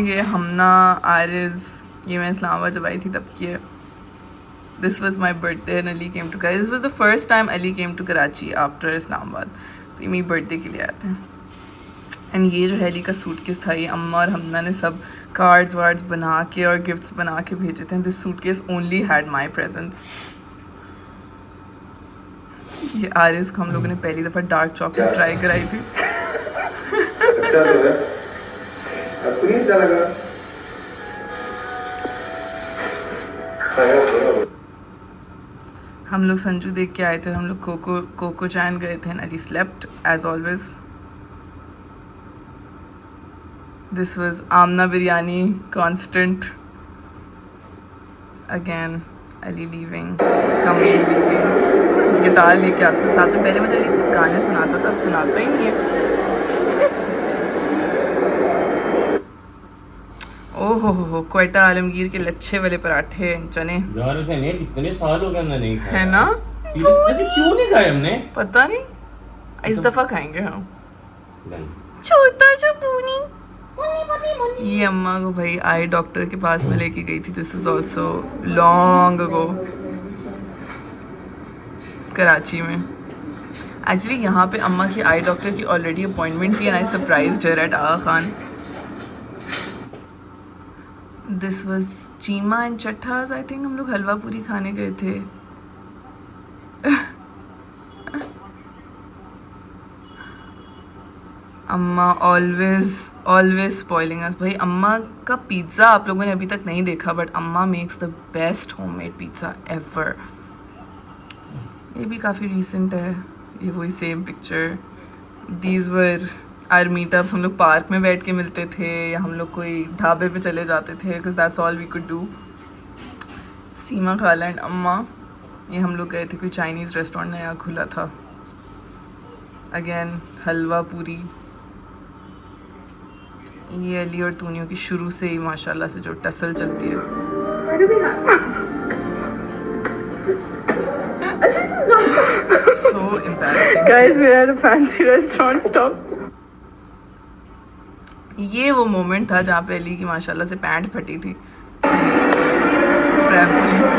ये हमना आरिज, ये मैं इस्लामाबाद जब आई थी तब की है। This was my birthday and Ali came to Karachi. This was the first time Ali came to Karachi after Islamabad. तो ये मेरी बर्थडे के लिए आए थे। एंड ये जो है अली का सूटकेस था, ये अम्मा और हमना ने सब कार्ड्स वार्ड्स बना के और गिफ्ट्स बना के भेजे थे। This suitcase only had my presents. ये आरिस को हम लोगों ने पहली दफ़ा डार्क चॉकलेट ट्राई कराई थी। अच्छा लगा? आपको नहीं अच्छा लगा? हम लोग संजू देख के आए थे। हम लोग कोको चैन गए थे and Ali slept as always. This was Amna biryani constant. Again Ali leaving, coming, leaving. Guitar लेके आता साथ में। पहले मुझे अली गाने सुनाता था, अब सुनाता ही नहीं है। ओहो क्वेटा आलमगीर के लच्छे वाले पराठे चने यार उसे नहीं, कितने साल हो गए हमने नहीं खाया है ना। वैसे क्यों नहीं खाए हमने? पता नहीं, इस दफा खाएंगे हम। Done. छोटा सा पूनी। ये अम्मा को भाई आई डॉक्टर के पास में लेके गई थी। This is also long ago, Karachi में। एक्चुअली यहाँ पे अम्मा की आई डॉक्टर की ऑलरेडी अपॉइंटमेंट थी and I surprised her at Aga Khan. This was Cheema and Chattha's. I think हम लोग हलवा पूरी खाने गए थे। अम्मा ऑलवेज स्पॉइलिंग अस। भाई अम्मा का पिज़्ज़ा आप लोगों ने अभी तक नहीं देखा, but Amma makes the best homemade pizza ever. ये भी काफ़ी रीसेंट है, ये वही same picture. These were our meetups. हम लोग पार्क में बैठ के मिलते थे या हम लोग कोई ढाबे पे चले जाते थे, because that's all we could do. Seema खाला एंड अम्मा, ये हम लोग गए थे, कोई चाइनीज़ रेस्टोरेंट नया खुला था। अगेन हलवा पूरी। ये अली और तूनियों की शुरू से ही माशाल्लाह से जो टसल चलती है। So embarrassing. Guys, we're at a fancy restaurant. Stop. ये वो मोमेंट था जहाँ पे अली की माशाल्लाह से पैंट फटी थी।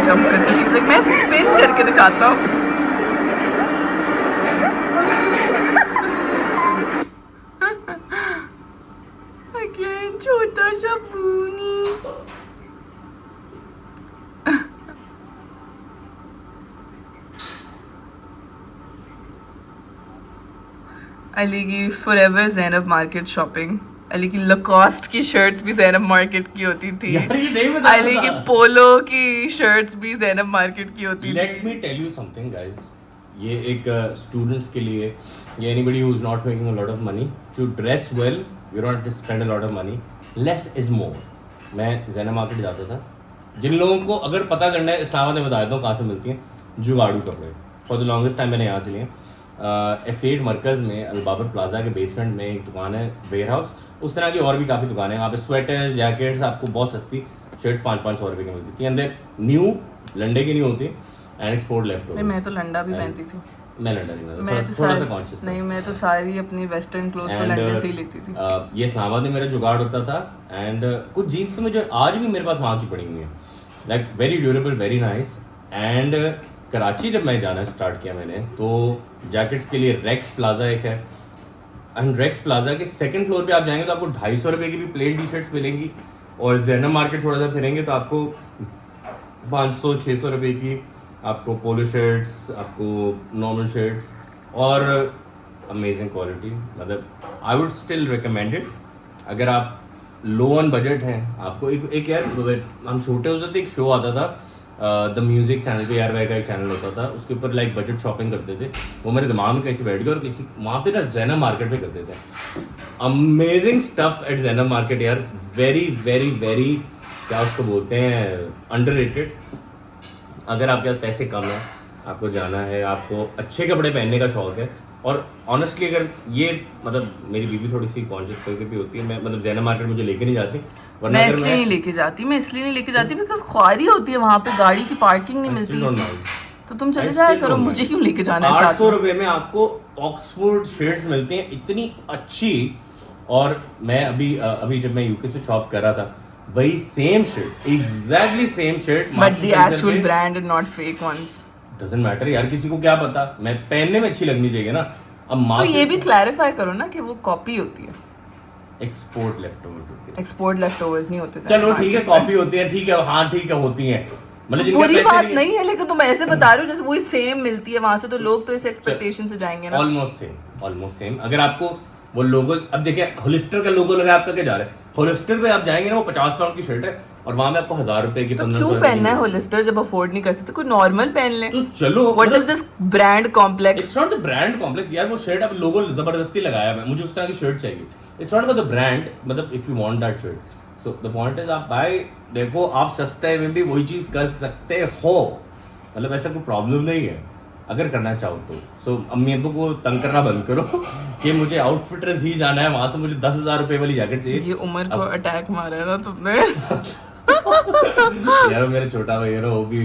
जंप करके थी, मैं स्पिन करके दिखाता हूँ। अगेन छोटा सा पूनी। अली की forever Zainab market shopping. Ali की लकॉस्ट की शर्ट्स भी ज़ैनब मार्केट की होती थी। अली की पोलो की शर्ट्स भी ज़ैनब मार्केट की होती थी। Let me tell you something guys, ये एक स्टूडेंट्स के लिए या anybody who is not making a lot of money to dress well, you don't have to spend a lot of money, less is more. मैं Zainab market जाता था। जिन लोगों को अगर पता करना है, इस्लामाबाद में बता देता हूँ कहाँ से मिलती हैं जुगाड़ू कपड़े। फॉर द लॉन्गेस्ट टाइम मैंने यहाँ से लिए। F8 मरकज़ में अलबाबर प्लाजा के बेसमेंट में एक दुकान है, वेयर हाउस। उस तरह की और भी काफ़ी दुकानें हैं वहाँ पे। स्वेटर्स, जैकेट्स आपको बहुत सस्ती, शर्ट्स 500-500 रुपये की मिलती थी। अंदर न्यू लंडे की नहीं होती एंड एक्सपोर्ट लेफ्ट होती। मैं तो लंडा भी पहनती थी। मैं लंडा नहीं, मैं तो थोड़ा सा कॉन्शियस नहीं, मैं तो सारी अपनी वेस्टर्न क्लोथ तो लंडे से ही लेती थी। ये इस्लामाबाद में मेरा जुगाड़ होता था। एंड कुछ जीन्स तो मुझे आज भी मेरे पास वहाँ की पड़ी हुई है, like very durable, very nice. And Karachi जब मैं जाना स्टार्ट किया मैंने, तो जैकेट्स के लिए रेक्स प्लाजा एक है। एंड रेक्स प्लाजा के सेकंड फ्लोर पे आप जाएंगे तो आपको 250 रुपये की भी प्लेन टी शर्ट्स मिलेंगी। और ज़ैनब मार्केट थोड़ा सा फिरेंगे तो आपको 500-600 रुपये की आपको पोलो शर्ट्स, आपको नॉर्मल शर्ट्स और अमेजिंग क्वालिटी। मतलब I would still recommend it. अगर आप लो ऑन बजट हैं, आपको एक यार हम छोटे होते थे, एक शो आता था द म्यूजिक चैनल पे, यार का एक चैनल होता था, उसके ऊपर लाइक बजट शॉपिंग करते थे। वो मेरे दिमाग में कैसे बैठ गया। और किसी वहाँ पे ना ज़ैनब मार्केट पे करते थे amazing stuff at Zainab market यार। वेरी वेरी वेरी क्या उसको बोलते हैं, अंडररेटेड। अगर आपके पास पैसे कम है, आपको जाना है, आपको अच्छे कपड़े पहनने का शौक है, और ऑनेस्टली अगर ये मतलब मेरी बीवी थोड़ी सी कॉन्शियस करके भी होती है, मैं मतलब ज़ैनब मार्केट मुझे लेके नहीं जाती, वरना मैं अगर इसलिए नहीं लेके जाती, बिकॉज ख्वारी होती है वहाँ पे, गाड़ी की पार्किंग नहीं मिलती, तो तुम चले जाया करो, मुझे क्यों लेके जाना है साथ 800 रुपए में आपको ऑक्सफोर्ड शर्ट्स मिलती हैं इतनी अच्छी। और मैं अभी जब मैं यूके से शॉप कर रहा था, वही same shirt, exactly same shirt, but the actual brand and not fake ones. Doesn't matter यार, किसी को क्या पता, मैं पहनने में अच्छी लगनी चाहिए ना। अब तो ये भी क्लैरिफाई करो ना कि वो कॉपी होती है, एक्सपोर्ट लेफ्टओवर्स होती है। एक्सपोर्ट लेफ्टओवर्स नहीं होते। चलो ठीक है, कॉपी होती है, ठीक है, हाँ ठीक है, होती है, मतलब जिनके बुरी पैसे बात नहीं है, लेकिन तुम ऐसे बता रहे हो जैसे वही सेम मिलती है वहां से, तो लोग तो इस एक्सपेक्टेशन से जाएंगे ना। Almost same. अगर आपको वो लोगो, अब देखिए होलिस्टर का लोगो लगा, आपका क्या जा रहा है, होलिस्टर पे आप जाएंगे ना, वो 50 पाउंड की शर्ट है और वहां में आपको 1000 रुपए की, तो 1500 क्यों पहनना है होलिस्टर जब अफोर्ड नहीं कर सकते, कोई नॉर्मल पहन ले। तो चलो, what is this brand complex? It's not the brand complex यार, वो शर्ट अब लोगो जबरदस्ती लगाया है, मुझे उस तरह की शर्ट चाहिए। It's not about the brand, मतलब if you want that shirt, so the point is आप बाय, देखो आप सस्ते में भी वही चीज कर सकते हो, मतलब ऐसा कोई प्रॉब्लम नहीं है अगर करना चाहो तो। सो अम्मी अब्बू को तंग करना बंद करो कि मुझे आउटफिटर्स ही जाना है, वहां से मुझे 10,000 रुपए वाली जैकेट चाहिए। ये उमर को अटैक मारा है ना तुमने। यार मेरा छोटा भाई है ना, वो भी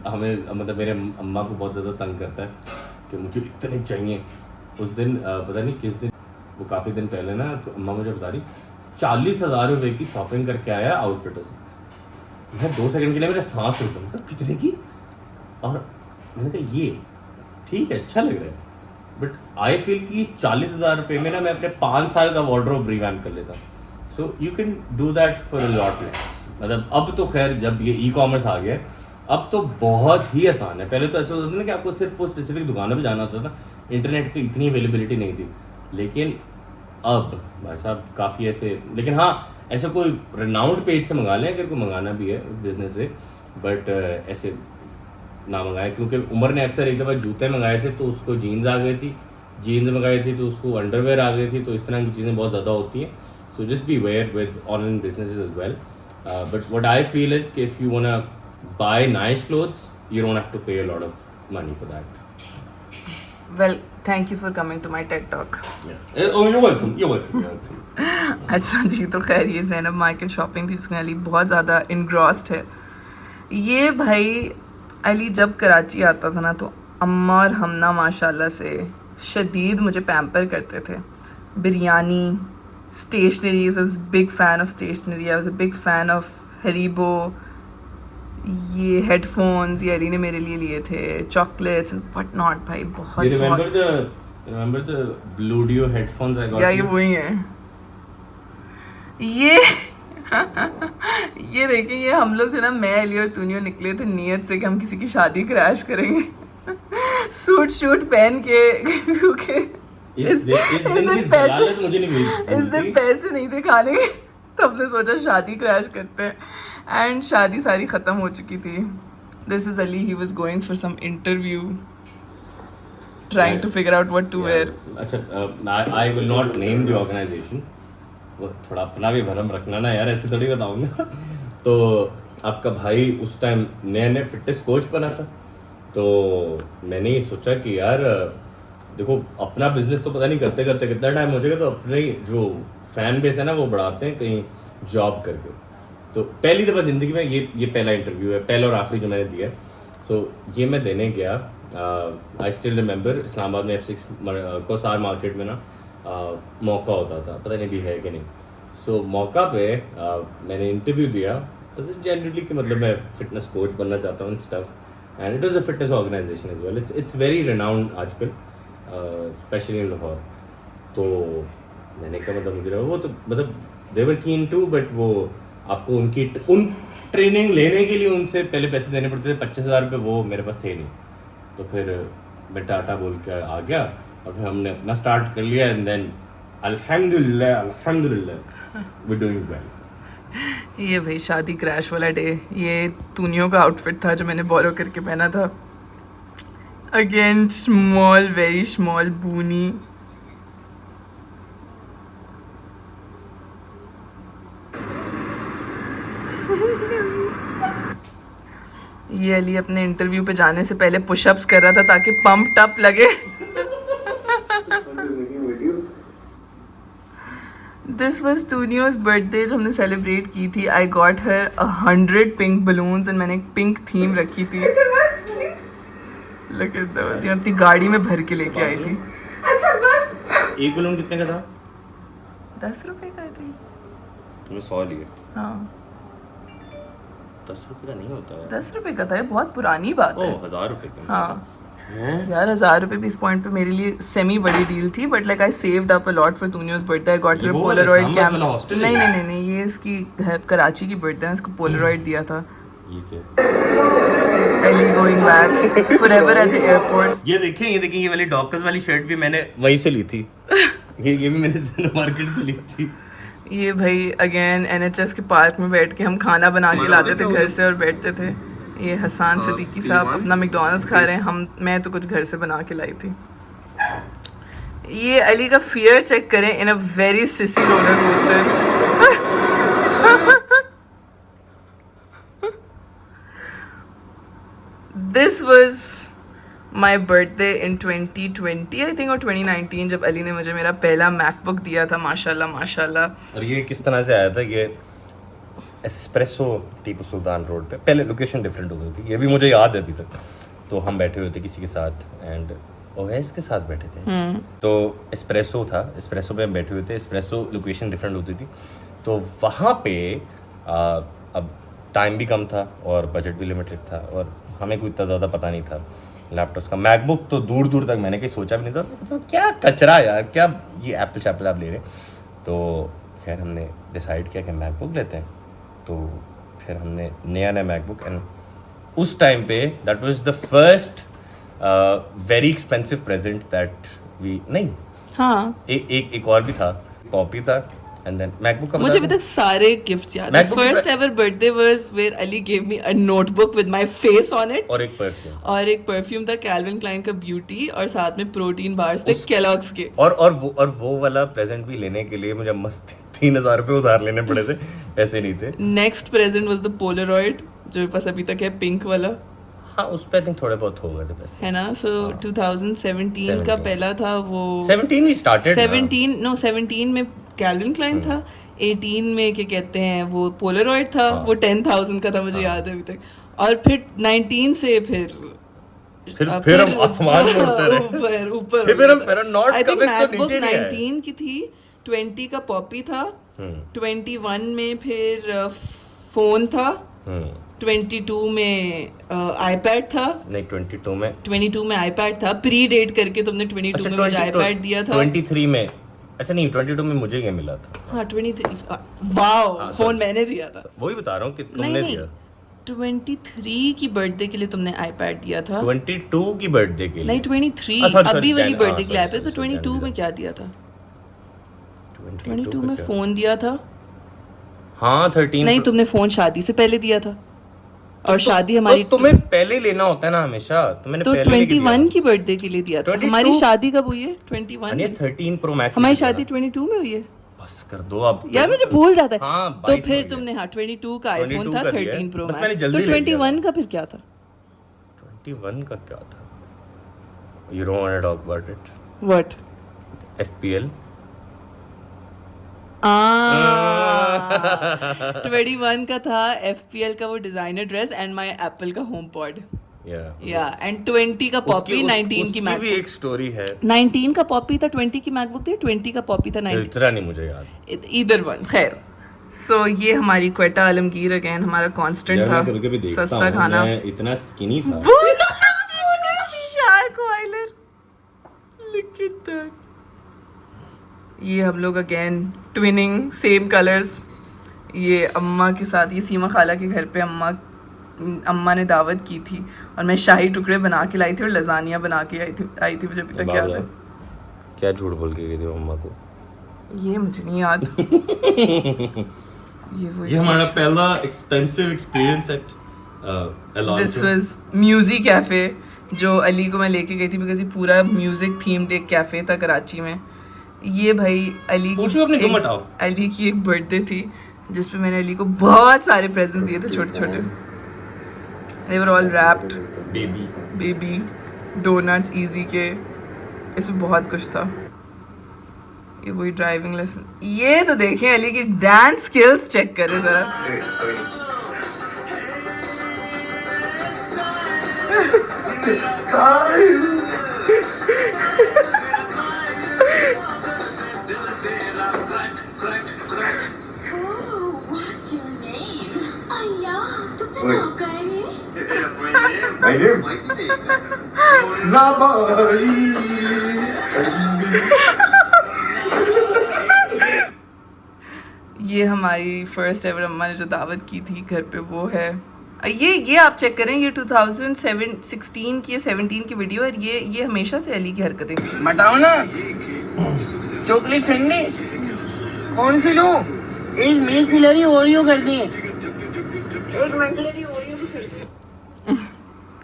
हमें, मतलब मेरे अम्मा को बहुत ज्यादा तंग करता है कि मुझे इतने चाहिए। उस दिन पता नहीं किस दिन, वो काफी दिन पहले ना, तो अम्मा मुझे बता रही 40,000 रुपए की शॉपिंग करके आया आउटफिटर से। मैं 2 सेकंड के लिए मेरा सांस रुक गया, कितने की? और मैंने कहा ये ठीक है, अच्छा लग रहा है, बट आई फील कि 40,000 रुपए में ना मैं अपने 5 साल का वार्डरोब रिवैम्प कर लेता। So you can do that for a lot less. मतलब अब तो खैर जब ये ई कॉमर्स आ गया, अब तो बहुत ही आसान है। पहले तो ऐसा होता था ना कि आपको सिर्फ वो स्पेसिफिक दुकानों पे जाना होता था, इंटरनेट की इतनी अवेलेबिलिटी नहीं थी। लेकिन अब भाई साहब काफ़ी ऐसे, लेकिन हाँ ऐसा कोई रिनाउंड पेज से मंगा लें अगर कोई मंगाना भी है बिजनेस से, बट ऐसे ना मंगाए, क्योंकि उमर ने अक्सर एक दफ़ा जूते मंगाए थे तो उसको जीन्स आ गई थी, जीन्स मंगाई थी तो उसको अंडरवेयर आ गई थी, तो इस तरह की चीज़ें बहुत ज़्यादा होती हैं। So just be aware with online businesses as well, but what I feel is कि if you want to buy nice clothes you don't have to pay a lot of money for that. Well thank you for coming to my TED talk. you're welcome. अच्छा जी, तो खैर ये Zainab market shopping थी, इसमें अली बहुत ज़्यादा engrossed है। ये भाई अली जब कराची आता था ना, तो अम्मा और हमना माशाल्लाह से शदीद मुझे पैम्पर करते थे। Biryani, stationery, I was big fan of stationery, I was a big fan of Haribo. ये हेडफोन्स ये अली ने मेरे लिए लिए थे, चॉकलेट्स व्हाट नॉट भाई, बहुत remember the Bluedio headphones I got? क्या ये वही है? ये देखिए, ये हम लोग जो ना, मैं अली और तूनियो निकले थे नियत से कि हम किसी की शादी क्रैश करेंगे सूट शूट पहन के, क्योंकि इस दिन पैसे नहीं थे खाने के, तो हमने सोचा शादी क्रैश करते हैं, एंड शादी सारी ख़त्म हो चुकी थी। This is Ali, he was going for some interview, trying to figure out what to wear. अच्छा, I will not name the organization. वो थोड़ा अपना भी भरम रखना ना यार, ऐसे थोड़ी बताऊंगा। तो आपका भाई उस टाइम नया नया फिटनेस कोच बना था, तो मैंने ये सोचा कि यार देखो अपना बिजनेस तो पता नहीं करते करते कितना टाइम हो जाएगा, तो अपने जो फैन बेस है ना वो बढ़ाते हैं कहीं जॉब करके। तो पहली दफ़ा ज़िंदगी में ये पहला इंटरव्यू है, पहला और आखिरी जो मैंने दिया है। सो ये मैं देने गया, आई स्टिल रिमेंबर, इस्लामाबाद में F6 कोसार मार्केट में ना मौका होता था, पता नहीं भी है कि नहीं। सो मौका पे मैंने इंटरव्यू दिया जनरली कि मतलब मैं फिटनेस कोच बनना चाहता हूँ stuff, and it was a fitness organization as well. It's very renowned आजकल, स्पेशली इन लाहौर। तो मैंने कहा मतलब मुझे वो तो मतलब दे वर कीन टू, बट वो आपको उन ट्रेनिंग लेने के लिए उनसे पहले पैसे देने पड़ते थे, 25,000 रुपये, वो मेरे पास थे नहीं। तो फिर मैं टाटा बोल के आ गया और फिर हमने अपना स्टार्ट कर लिया, एंड देन अल्हम्दुलिल्लाह वी डूइंग वेल। ये भाई शादी क्रैश वाला डे, ये तूनियों का आउटफिट था जो मैंने बोरो करके पहना था। Again small, very small boonie. ये अली अपने इंटरव्यू पे जाने से पहले पुशअप्स कर रहा था ताकि पंप टप लगे। दिस वाज तूनियो's बर्थडे जो हमने सेलिब्रेट की थी. आई got her 100 pink balloons and मैंने एक पिंक थीम रखी थी. Look at those. ये अपनी गाड़ी में भर के लेके आई थी. अच्छा बस. एक बलून कितने का था? 10 रुपए का थी. तुमने 100 लिए. हाँ 10 रुपए का नहीं होता है. 10 रुपए का था. ये बहुत पुरानी बात है. 1000 रुपए का. हाँ यार 1000 रुपए भी इस पॉइंट पे मेरे लिए सेमी बड़ी डील थी. But like I saved up a lot for तूनियो's birthday. I got her polaroid cam. नहीं ये इसकी कराची की बर्थडे है. इसको पोलरॉइड दिया था. Ellie going back forever at the airport. ये देखें ये वाली डॉकर्स वाली शर्ट भी मैंने वहीं से ली थी. ये भी मैंने मार्केट से ली थी. ये भाई अगेन NHS के पार्क में बैठ के हम खाना बना के लाते थे घर से और बैठते थे. ये हसान सिद्दीकी साहब अपना मैकडॉनल्ड्स खा रहे हैं. मैं तो कुछ घर से बना के लाई थी. ये अली का फियर चेक करें in a very sissy roller coaster. This was my birthday in 2020 I think or 2019 जब अली ने मुझे मेरा पहला मैकबुक दिया था. माशाल्लाह. और ये किस तरह से आया था? ये एस्प्रेसो टीपू सुल्तान रोड पे. पहले लोकेशन डिफरेंट हो गई थी. ये भी मुझे याद है अभी तक. तो हम बैठे हुए थे किसी के साथ एंड ओएस के साथ बैठे थे. तो एस्प्रेसो था. एस्प्रेसो पे हम बैठे हुए थे. एस्प्रेसो लोकेशन डिफरेंट होती थी. तो वहाँ पे अब टाइम भी कम था और बजट भी लिमिटेड था और हमें कोई इतना ज़्यादा पता नहीं था लैपटॉप का. मैकबुक तो दूर दूर तक मैंने कहीं सोचा भी नहीं था. तो क्या कचरा यार, क्या ये एप्पल शैपल आप ले रहे हैं. तो खैर हमने डिसाइड किया कि मैकबुक लेते हैं. तो फिर हमने नया मैकबुक एंड उस टाइम पे that was the first very expensive present that we नहीं. हाँ एक और भी था. कॉपी था एंड देन मैकबुक का मुझे अभी तक सारे गिफ्ट्स याद है. First ever birthday was where Ali give me a notebook with my face on it और एक परफ्यूम था कैल्विन क्लाइन का ब्यूटी और साथ में प्रोटीन बार्स थे केलॉग्स के. और वो वाला प्रेजेंट भी लेने के लिए मुझे मस्त 3000 रुपए उधार लेने पड़े थे. पैसे नहीं थे. Next present was the Polaroid जो मेरे पास अभी तक है, पिंक वाला. हाँ उस पे आई थिंक थोड़े बहुत हो गए थे पैसे, है ना. सो 2017 का पहला था वो. 17 भी स्टार्टेड 17 में कैल्विन क्लाइन था. 18 में क्या कहते हैं वो पोलरॉइड था. वो 10,000 का था मुझे याद है अभी तक. और फिर 19 से फिर हम आसमान में उड़ते रहे. ऊपर फिर हम नॉट आई थिंक कभी तो मैकबुक नीचे नहीं आए. 19 की थी. 20 का पॉपी था. 21 में फिर फोन था. 22 में आईपैड था. नहीं 22 में आईपैड था. प्री डेट करके तुमने 22 में मुझे आईपैड दिया था. 23 में अच्छा नहीं 22 में मुझे ये मिला था. हाँ 23 वाओ फोन मैंने दिया था. वही बता रहा हूँ कि तुमने दिया. 23 की बर्थडे के लिए तुमने आईपैड दिया था. 22 की बर्थडे के लिए नहीं 23 अभी वाली बर्थडे के लिए आईपैड. तो 22 में क्या दिया था? 22 में फोन दिया था. हाँ 13 नहीं तुमने फोन शादी से पहले दिया था और शादी हमारी तुम्हें पहले लेना होता है ना हमेशा. तो 21 की बर्थडे के लिए दिया था. हमारी शादी कब हुई है? 21 में. 13 प्रो मैक्स. हमारी शादी 22 में हुई है. बस कर दो अब यार मुझे भूल जाता है. हाँ, तो फिर तुमने 22 का आईफोन था. 13 प्रो मैक्स. तो 21 का फिर क्या था? 21 का क्या था? You don't want to talk about it. What? FPL. 21 का था FPL का वो designer dress and my Apple का होम पॉड. या एंड 20 का पॉपी. 19 की मैकबुक भी एक स्टोरी है. 19 का पॉपी था. 20 की मैकबुक थी. 20 का पॉपी था. 19 इतना नहीं मुझे याद. Either one. खैर सो ये हमारी क्वेटा आलमगीर अगेन हमारा कांस्टेंट था. सस्ता खाना. मैं इतना स्किनी था. शार्क वाइलर. Look at that. ये हम लोग अगेन ट्विनिंग सेम कलर्स. ये अम्मा के साथ, ये सीमा खाला के घर पे अम्मा ने दावत की थी और मैं शाही टुकड़े बना के लाई थी और लजानिया बना के आई थी मुझे अभी तक याद है. क्या झूठ बोल के गई थी अम्मा को? ये मुझे नहीं याद. ये हमारा पहला expensive experience at this was music cafe जो अली को मैं लेके गई थी बिकॉज ये पूरा म्यूजिक थीम्ड एक कैफे था कराची में. ये भाई अली की एक बर्थडे थी जिसपे मैंने अली को बहुत सारे प्रेजेंट्स दिए थे छोटे छोटे. They were all wrapped. Baby donuts इजी के. इसमें बहुत कुछ था. ये वही ड्राइविंग लेसन। ये तो देखें अली की डांस स्किल्स चेक करें जरा। My name? ये हमारी फर्स्ट एवर अम्मा ने जो दावत की थी घर पे वो है। ये आप चेक करें, ये 2016 की 17 की वीडियो है। ये हमेशा से अली की हरकतें थी। बताओ ना, चॉकलेट ठंडी कौन सी लूं? एक मिल्क फिलरी ओरियो कर दी।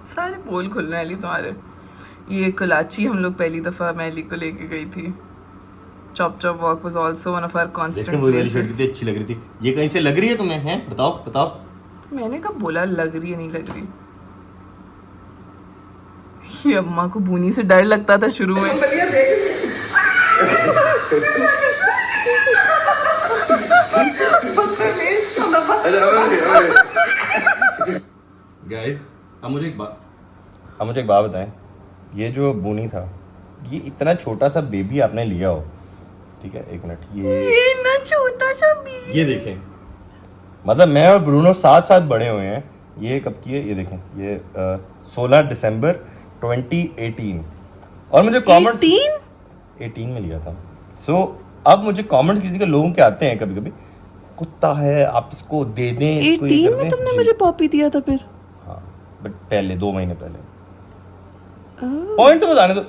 सारे पोल खुल रहे हैं अली तुम्हारे। ये कलाची हम लोग पहली दफ़ा मैं अली को लेके गई थी। Chop chop wok was also one of our constant places. कितनी अच्छी लग रही थी। ये कहीं से लग रही है तुम्हें? हैं बताओ बताओ। मैंने कब बोला लग रही है नहीं लग रही। ये अम्मा को बूनी से डर लगता था शुरू में। गाइस अब मुझे एक बात बताएं। ये जो बूनी था, ये इतना छोटा सा बेबी आपने लिया हो, ठीक है, एक मिनट, ये ना छोटा सा भी। ये देखें, मतलब मैं और ब्रूनो साथ साथ बड़े हुए हैं। ये कब की है? ये देखें, ये 16 दिसंबर 2018। और मुझे कमेंट्स 18 में लिया था। सो अब मुझे कमेंट्स किसी के लोगों के आते हैं कभी कभी, कुत्ता है आप इसको दे दें, इसको ये 18 कर में दें। तुमने जी। मुझे पॉपी दिया था फिर? हाँ बट पहले 2 महीने पहले। पॉइंट तो बताने दो।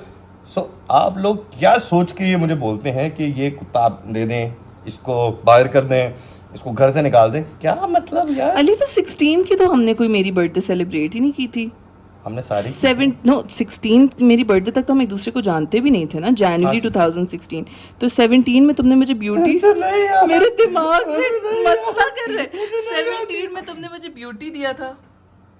सो आप लोग क्या सोच के ये मुझे बोलते हैं कि ये कुत्ता आप दे दें, इसको बाहर कर दें, इसको घर से निकाल दें? क्या मतलब यार? अली तो 16 की तो हमने कोई मेरी बर्थडे सेलिब्रेट ही नहीं की थी। हमने सारी 16 मेरी बर्थडे तक तो हम एक दूसरे को जानते भी नहीं थे ना, जनवरी 2016। तो 17 में तुमने मुझे ब्यूटी, मेरे दिमाग में मसला कर रहे। 17 में तुमने मुझे ब्यूटी दिया था।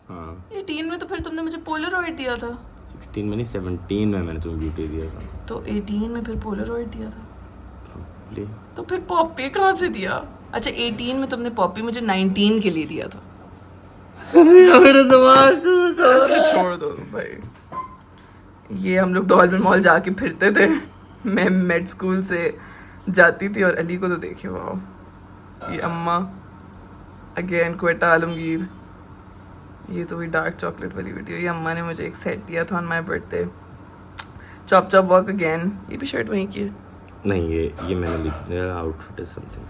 हाँ 18 में तो फिर तुमने मुझे पोलरॉइड दिया था। 16 में नहीं 17 में मैंने तुम्हें ब्यूटी दिया था। तो 18 में फिर पोलरॉइड दिया था। ले तो फिर पॉपी कहाँ से दिया? अच्छा 18 में तुमने पॉपी मुझे 19 के लिए दिया था। मेरे दिमाग अच्छा छोड़ दो भाई। ये हम लोग डॉल्फिन मॉल जाके फिरते थे। मैं मेड स्कूल से जाती थी और अली को तो देखे वाह। ये अम्मा अगेन क्वेटा आलमगीर। ये तो वही डार्क चॉकलेट वाली वीडियो। ये अम्मा ने मुझे एक सेट दिया था on my birthday. Chop chop walk again. ये भी शर्ट वहीं की है। नहीं, ये मैंने लिख दिया, आउटफिट इज समथिंग।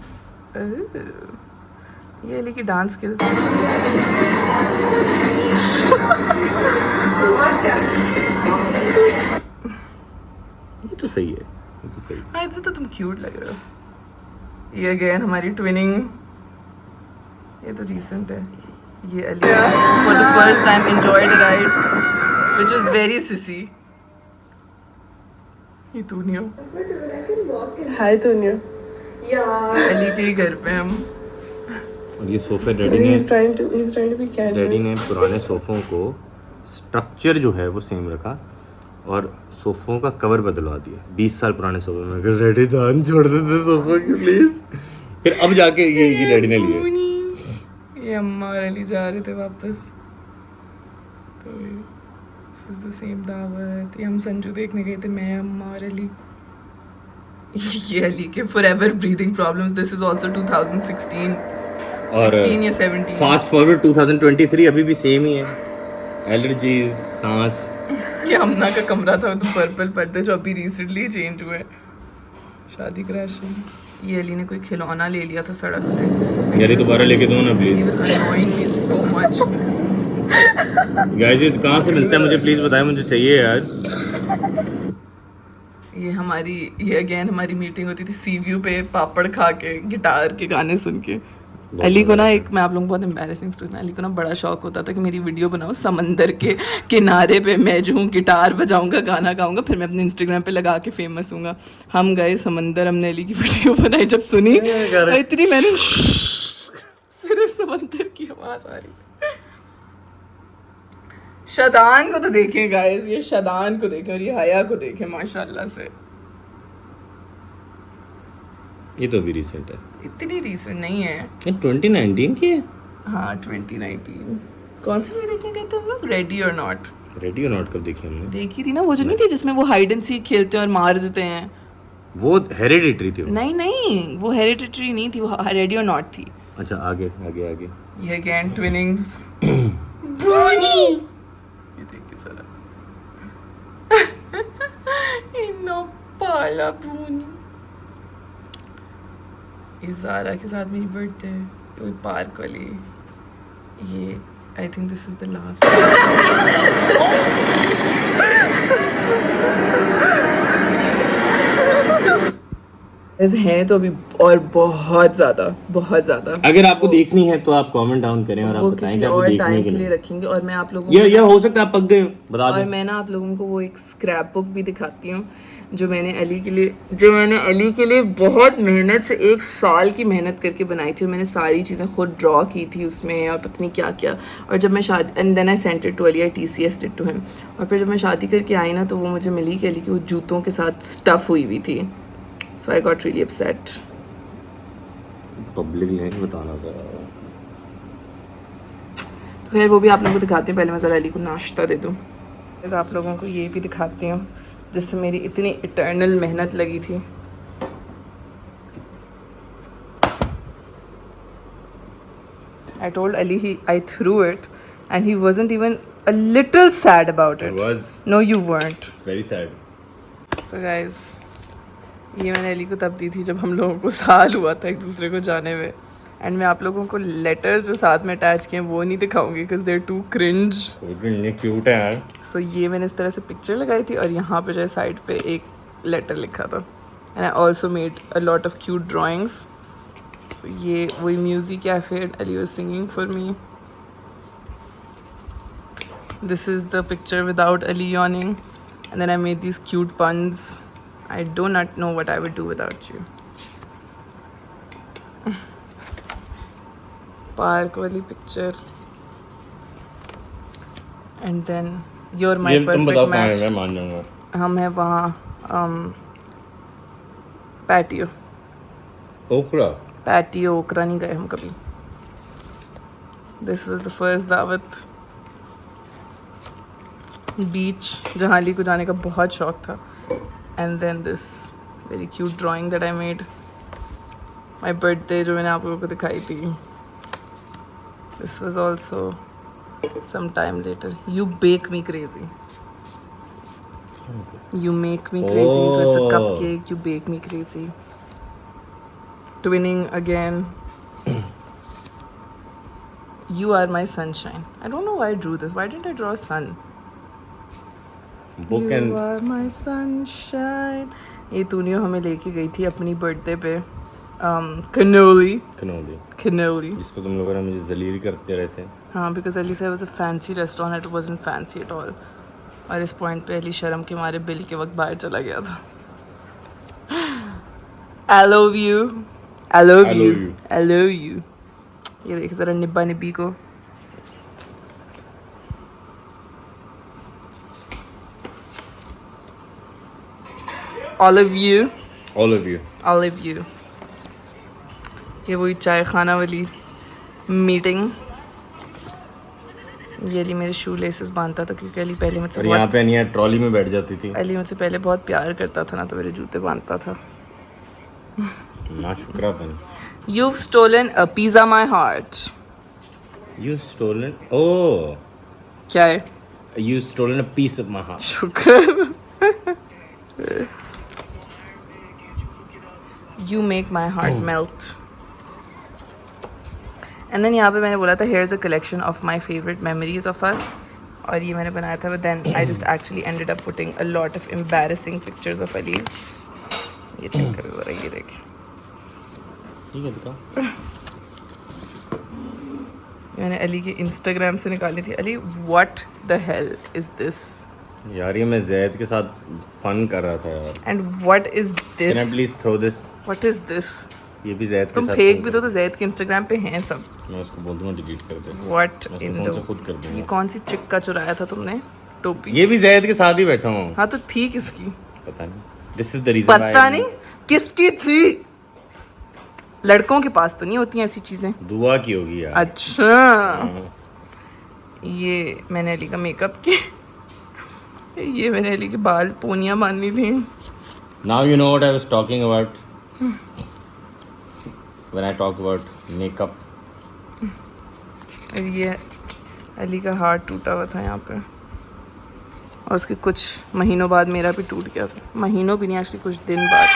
ये अली की डांस स्किल्स। ये तो सही है, ये तो सही है। हाँ इधर तो तुम क्यूट लग रहे हो। ये अगेन हमारी ट्विनिंग। ये तो रिसेंट है। ये Ali for the first time enjoyed ride which was very sissy. ये तूनियो। हाय तूनियो। अली के ही घर पे हम। और ये सोफे डैडी ने he's trying to be casual. Daddy ने पुराने सोफ़ों को स्ट्रक्चर जो है वो सेम रखा और सोफ़ों का कवर बदलवा दिया। 20 साल पुराने सोफे में। अगर डैडी जान छोड़ देते सोफा की प्लीज। फिर अब जाके ये डैडी ने लिए। ये अम्मा और अली जा रहे थे वापस। तो दिस इज द सेम दावत। ये हम संजू देखने गए थे, मैं अम्मा और अली। ये अली के forever breathing problems. This is also 2016 और 16 या 17। फास्ट फॉरवर्ड 2023 अभी भी सेम ही है। एलर्जीज, सांस। ये अम्ना का कमरा था, तो पर्पल पर्दे जो अभी रिसेंटली चेंज हुए। शादी क्रैशिंग। ये अली ने कोई खिलौना ले लिया था सड़क से। यार दोबारा लेके दो ना He please. was annoying me so much. Guys ये कहाँ से मिलता है मुझे प्लीज बताएं, मुझे चाहिए यार। ये अगेन हमारी मीटिंग होती थी सी व्यू पे, पापड़ खा के, गिटार के गाने सुन के। अली को ना मैं आप लोगों को बहुत एम्बैरेसिंग स्टोरी। अली को ना बड़ा शौक होता था कि मेरी वीडियो बनाओ समंदर के किनारे पे, मैं जो हूँ गिटार बजाऊंगा, गाना गाऊंगा, फिर मैं अपने इंस्टाग्राम पे लगा के फेमस हूँगा। हम गए समंदर, हमने अली की वीडियो बनाई। जब सुनी इतनी मैंने सिर्फ समंदर की आवाज़ आ रही। शदान को तो देखें गाइस, ये शदान को देखें और ये हया को देखें माशाल्लाह से। ये तो अभी रिसेंट है, इतनी रीसेंट नहीं है। ये 2019 की है। हाँ 2019। कौन सी मूवी देखने गए थे हम लोग? रेडी और नॉट। रेडी और नॉट कब देखी हमने? देखी थी ना, वो जो नहीं थी जिसमें वो हाइड एंड सीक खेलते हैं और मार देते हैं। वो हेरिडिटरी थी वो। नहीं नहीं, वो हेरिडिटरी नहीं थी, वो रेडी और नॉट थी। अच्छा आगे आगे आगे। ये अगेन ट्विनिंग्स। ब्रोनी। ये देखिए सारा। इन्ना पाला ब्रोनी। ये ज़ारा के साथ मेरी बर्थडे है, वो पार्क वाली। ये I think this is the last. हैं तो अभी और बहुत ज़्यादा। अगर आपको देखनी है तो आप कमेंट डाउन करें और आप वो बताएं किसी कि आपको और देखनी है टाइम कि के लिए नहीं। रखेंगे और मैं आप लोगों ये हो सकता है आप पक गए हो, बता और दें। मैं ना आप लोगों को वो एक स्क्रैप बुक भी दिखाती हूँ जो मैंने अली के लिए बहुत मेहनत से 1 साल की मेहनत करके बनाई थी। और मैंने सारी चीज़ें खुद ड्रॉ की थी उसमें और पता नहीं क्या क्या। और जब मैं शादी and then I sent it to Ali, I TCS did to him. और फिर जब मैं शादी करके आई ना तो वो मुझे मिली कि अली की वो जूतों के साथ स्टफ़ हुई थी। So I got really upset. Public ने बताना था। तो फिर वो भी आप लोगों को दिखाती हूँ। पहले मैं ज़रा अली को नाश्ता दे दूँ। आप लोगों को ये भी दिखाती हूँ जिसमें मेरी इतनी इटर्नल मेहनत लगी थी। I told Ali I threw it and he wasn't even a little sad about it. It was. No, you weren't. Very sad. So guys, ये मैंने अली को तब दी थी जब हम लोगों को साल हुआ था एक दूसरे को जाने में। एंड मैं आप लोगों को लेटर्स जो साथ में अटैच किए हैं वो नहीं दिखाऊंगी बिकॉज देर टू क्रिंज। इतनी क्यूट है यार। सो ये मैंने इस तरह से पिक्चर लगाई थी और यहाँ पे जो है साइड पे एक लेटर लिखा था। And I also made a lot of cute drawings. So ये वही music cafe Ali was singing for me. This is the picture without Ali yawning and then I made these cute puns. I do not know what I would do without you. Park वाली picture and then your my perfect match. मैं मान जाऊंगा। हम हैं वहाँ patio ओकरा नहीं गए हम कभी। दिस वाज द फर्स्ट दावत बीच जहाँ अली को जाने का बहुत शौक था। And then this very cute drawing that I made my birthday जो मैंने आप लोगों को दिखाई थी। This was also some time later. You bake me crazy. You make me crazy. So it's a cupcake. You bake me crazy. Twinning again. You are my sunshine. I don't know why I drew this. Why didn't I draw a sun? Book You and are my sunshine. ये तूने हमें लेके गई थी अपनी birthday पे cannoli. इस पे तुम लोगों ने मुझे जलील करते रहे थे। हाँ बिकॉज अली से was a fancy restaurant, it wasn't fancy at all. और इस पॉइंट पे अली शर्म के मारे बिल के वक्त बाहर चला गया था। I love you. I love you. I love you. ये देख ज़रा निब्बा निब्बी को। All of you. All of you. All of you. ये वही चाय खाना वाली मीटिंग। ये अली मेरे शू लेसेस बांधता था क्योंकि अली पहले मुझसे और यहाँ पे अनिया ट्रॉली में बैठ जाती थी। अली मुझसे पहले बहुत प्यार करता था ना तो मेरे जूते बांधता था। ना शुक्रापन। You've stolen a piece of my heart. You stolen? Oh. क्या है? You stolen a piece of my heart. शुक्र। You make my heart melt. And then यहाँ पे मैंने बोला था here is a collection of my favourite memories of us. और ये मैंने बनाया था but then I just actually ended up putting a lot of embarrassing pictures of Ali's. ये चेक करो ज़रा, ये देखें। ठीक है दिखा। मैंने अली के इंस्टाग्राम से निकाली थी। Ali what the hell is this? यार ये मैं जैद के साथ फन कर रहा था यार। And what is this? Can I please throw this? What is this? ये भी जैद के तुम साथ फेक fun भी कर तो जैद के इंस्टाग्राम पे हैं सब। मैं उसको बोल दूंगा डिलीट कर दे। व्हाट मैं इन उसको फोन से द खुद कर दूंगा। ये कौन सी चिक्का चुराया था तुमने? टोपी। ये भी जैद के साथ ही बैठा हूँ। हाँ तो थी किसकी? पता नहीं। This is the reason why पता नहीं किसकी थी। लड़कों के पास तो नहीं होती हैं ऐसी चीजें। दुआ की होगी यार। अच्छा, ये मैंने अली का मेकअप किया, ये मैंने अली के बाल पोनियां बांधनी थी। Now you know what I was talking about when I talk about makeup. और ये अली का हार्ट टूटा हुआ था यहाँ पे, और उसके कुछ महीनों बाद मेरा भी टूट गया था। महीनों भी नहीं, एक्चुअली कुछ दिन बाद।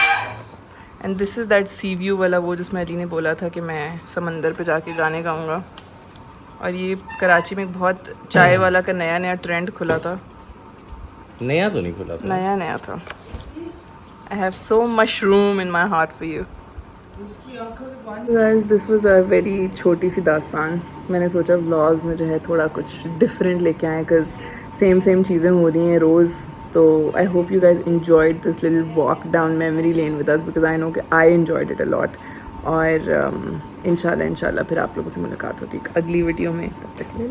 And this is that C view वाला, वो जिसमें अली ने बोला था कि मैं समंदर पे जाके गाने गाऊंगा। और ये कराची में एक बहुत चाय वाला का नया नया ट्रेंड खुला था। नया तो नहीं खुला था, नया नया था। I have so much room in my heart for you. Guys, this was a very छोटी सी दास्तान। मैंने सोचा व्लॉग्स में जो है थोड़ा कुछ डिफरेंट लेके आए, बिकॉज सेम चीज़ें हो रही हैं रोज़। तो I hope you guys enjoyed this little walk down memory lane with us, because I know कि I enjoyed it a lot. और इंशाल्लाह फिर आप लोगों से मुलाकात होती है अगली वीडियो में। तब तक के लिए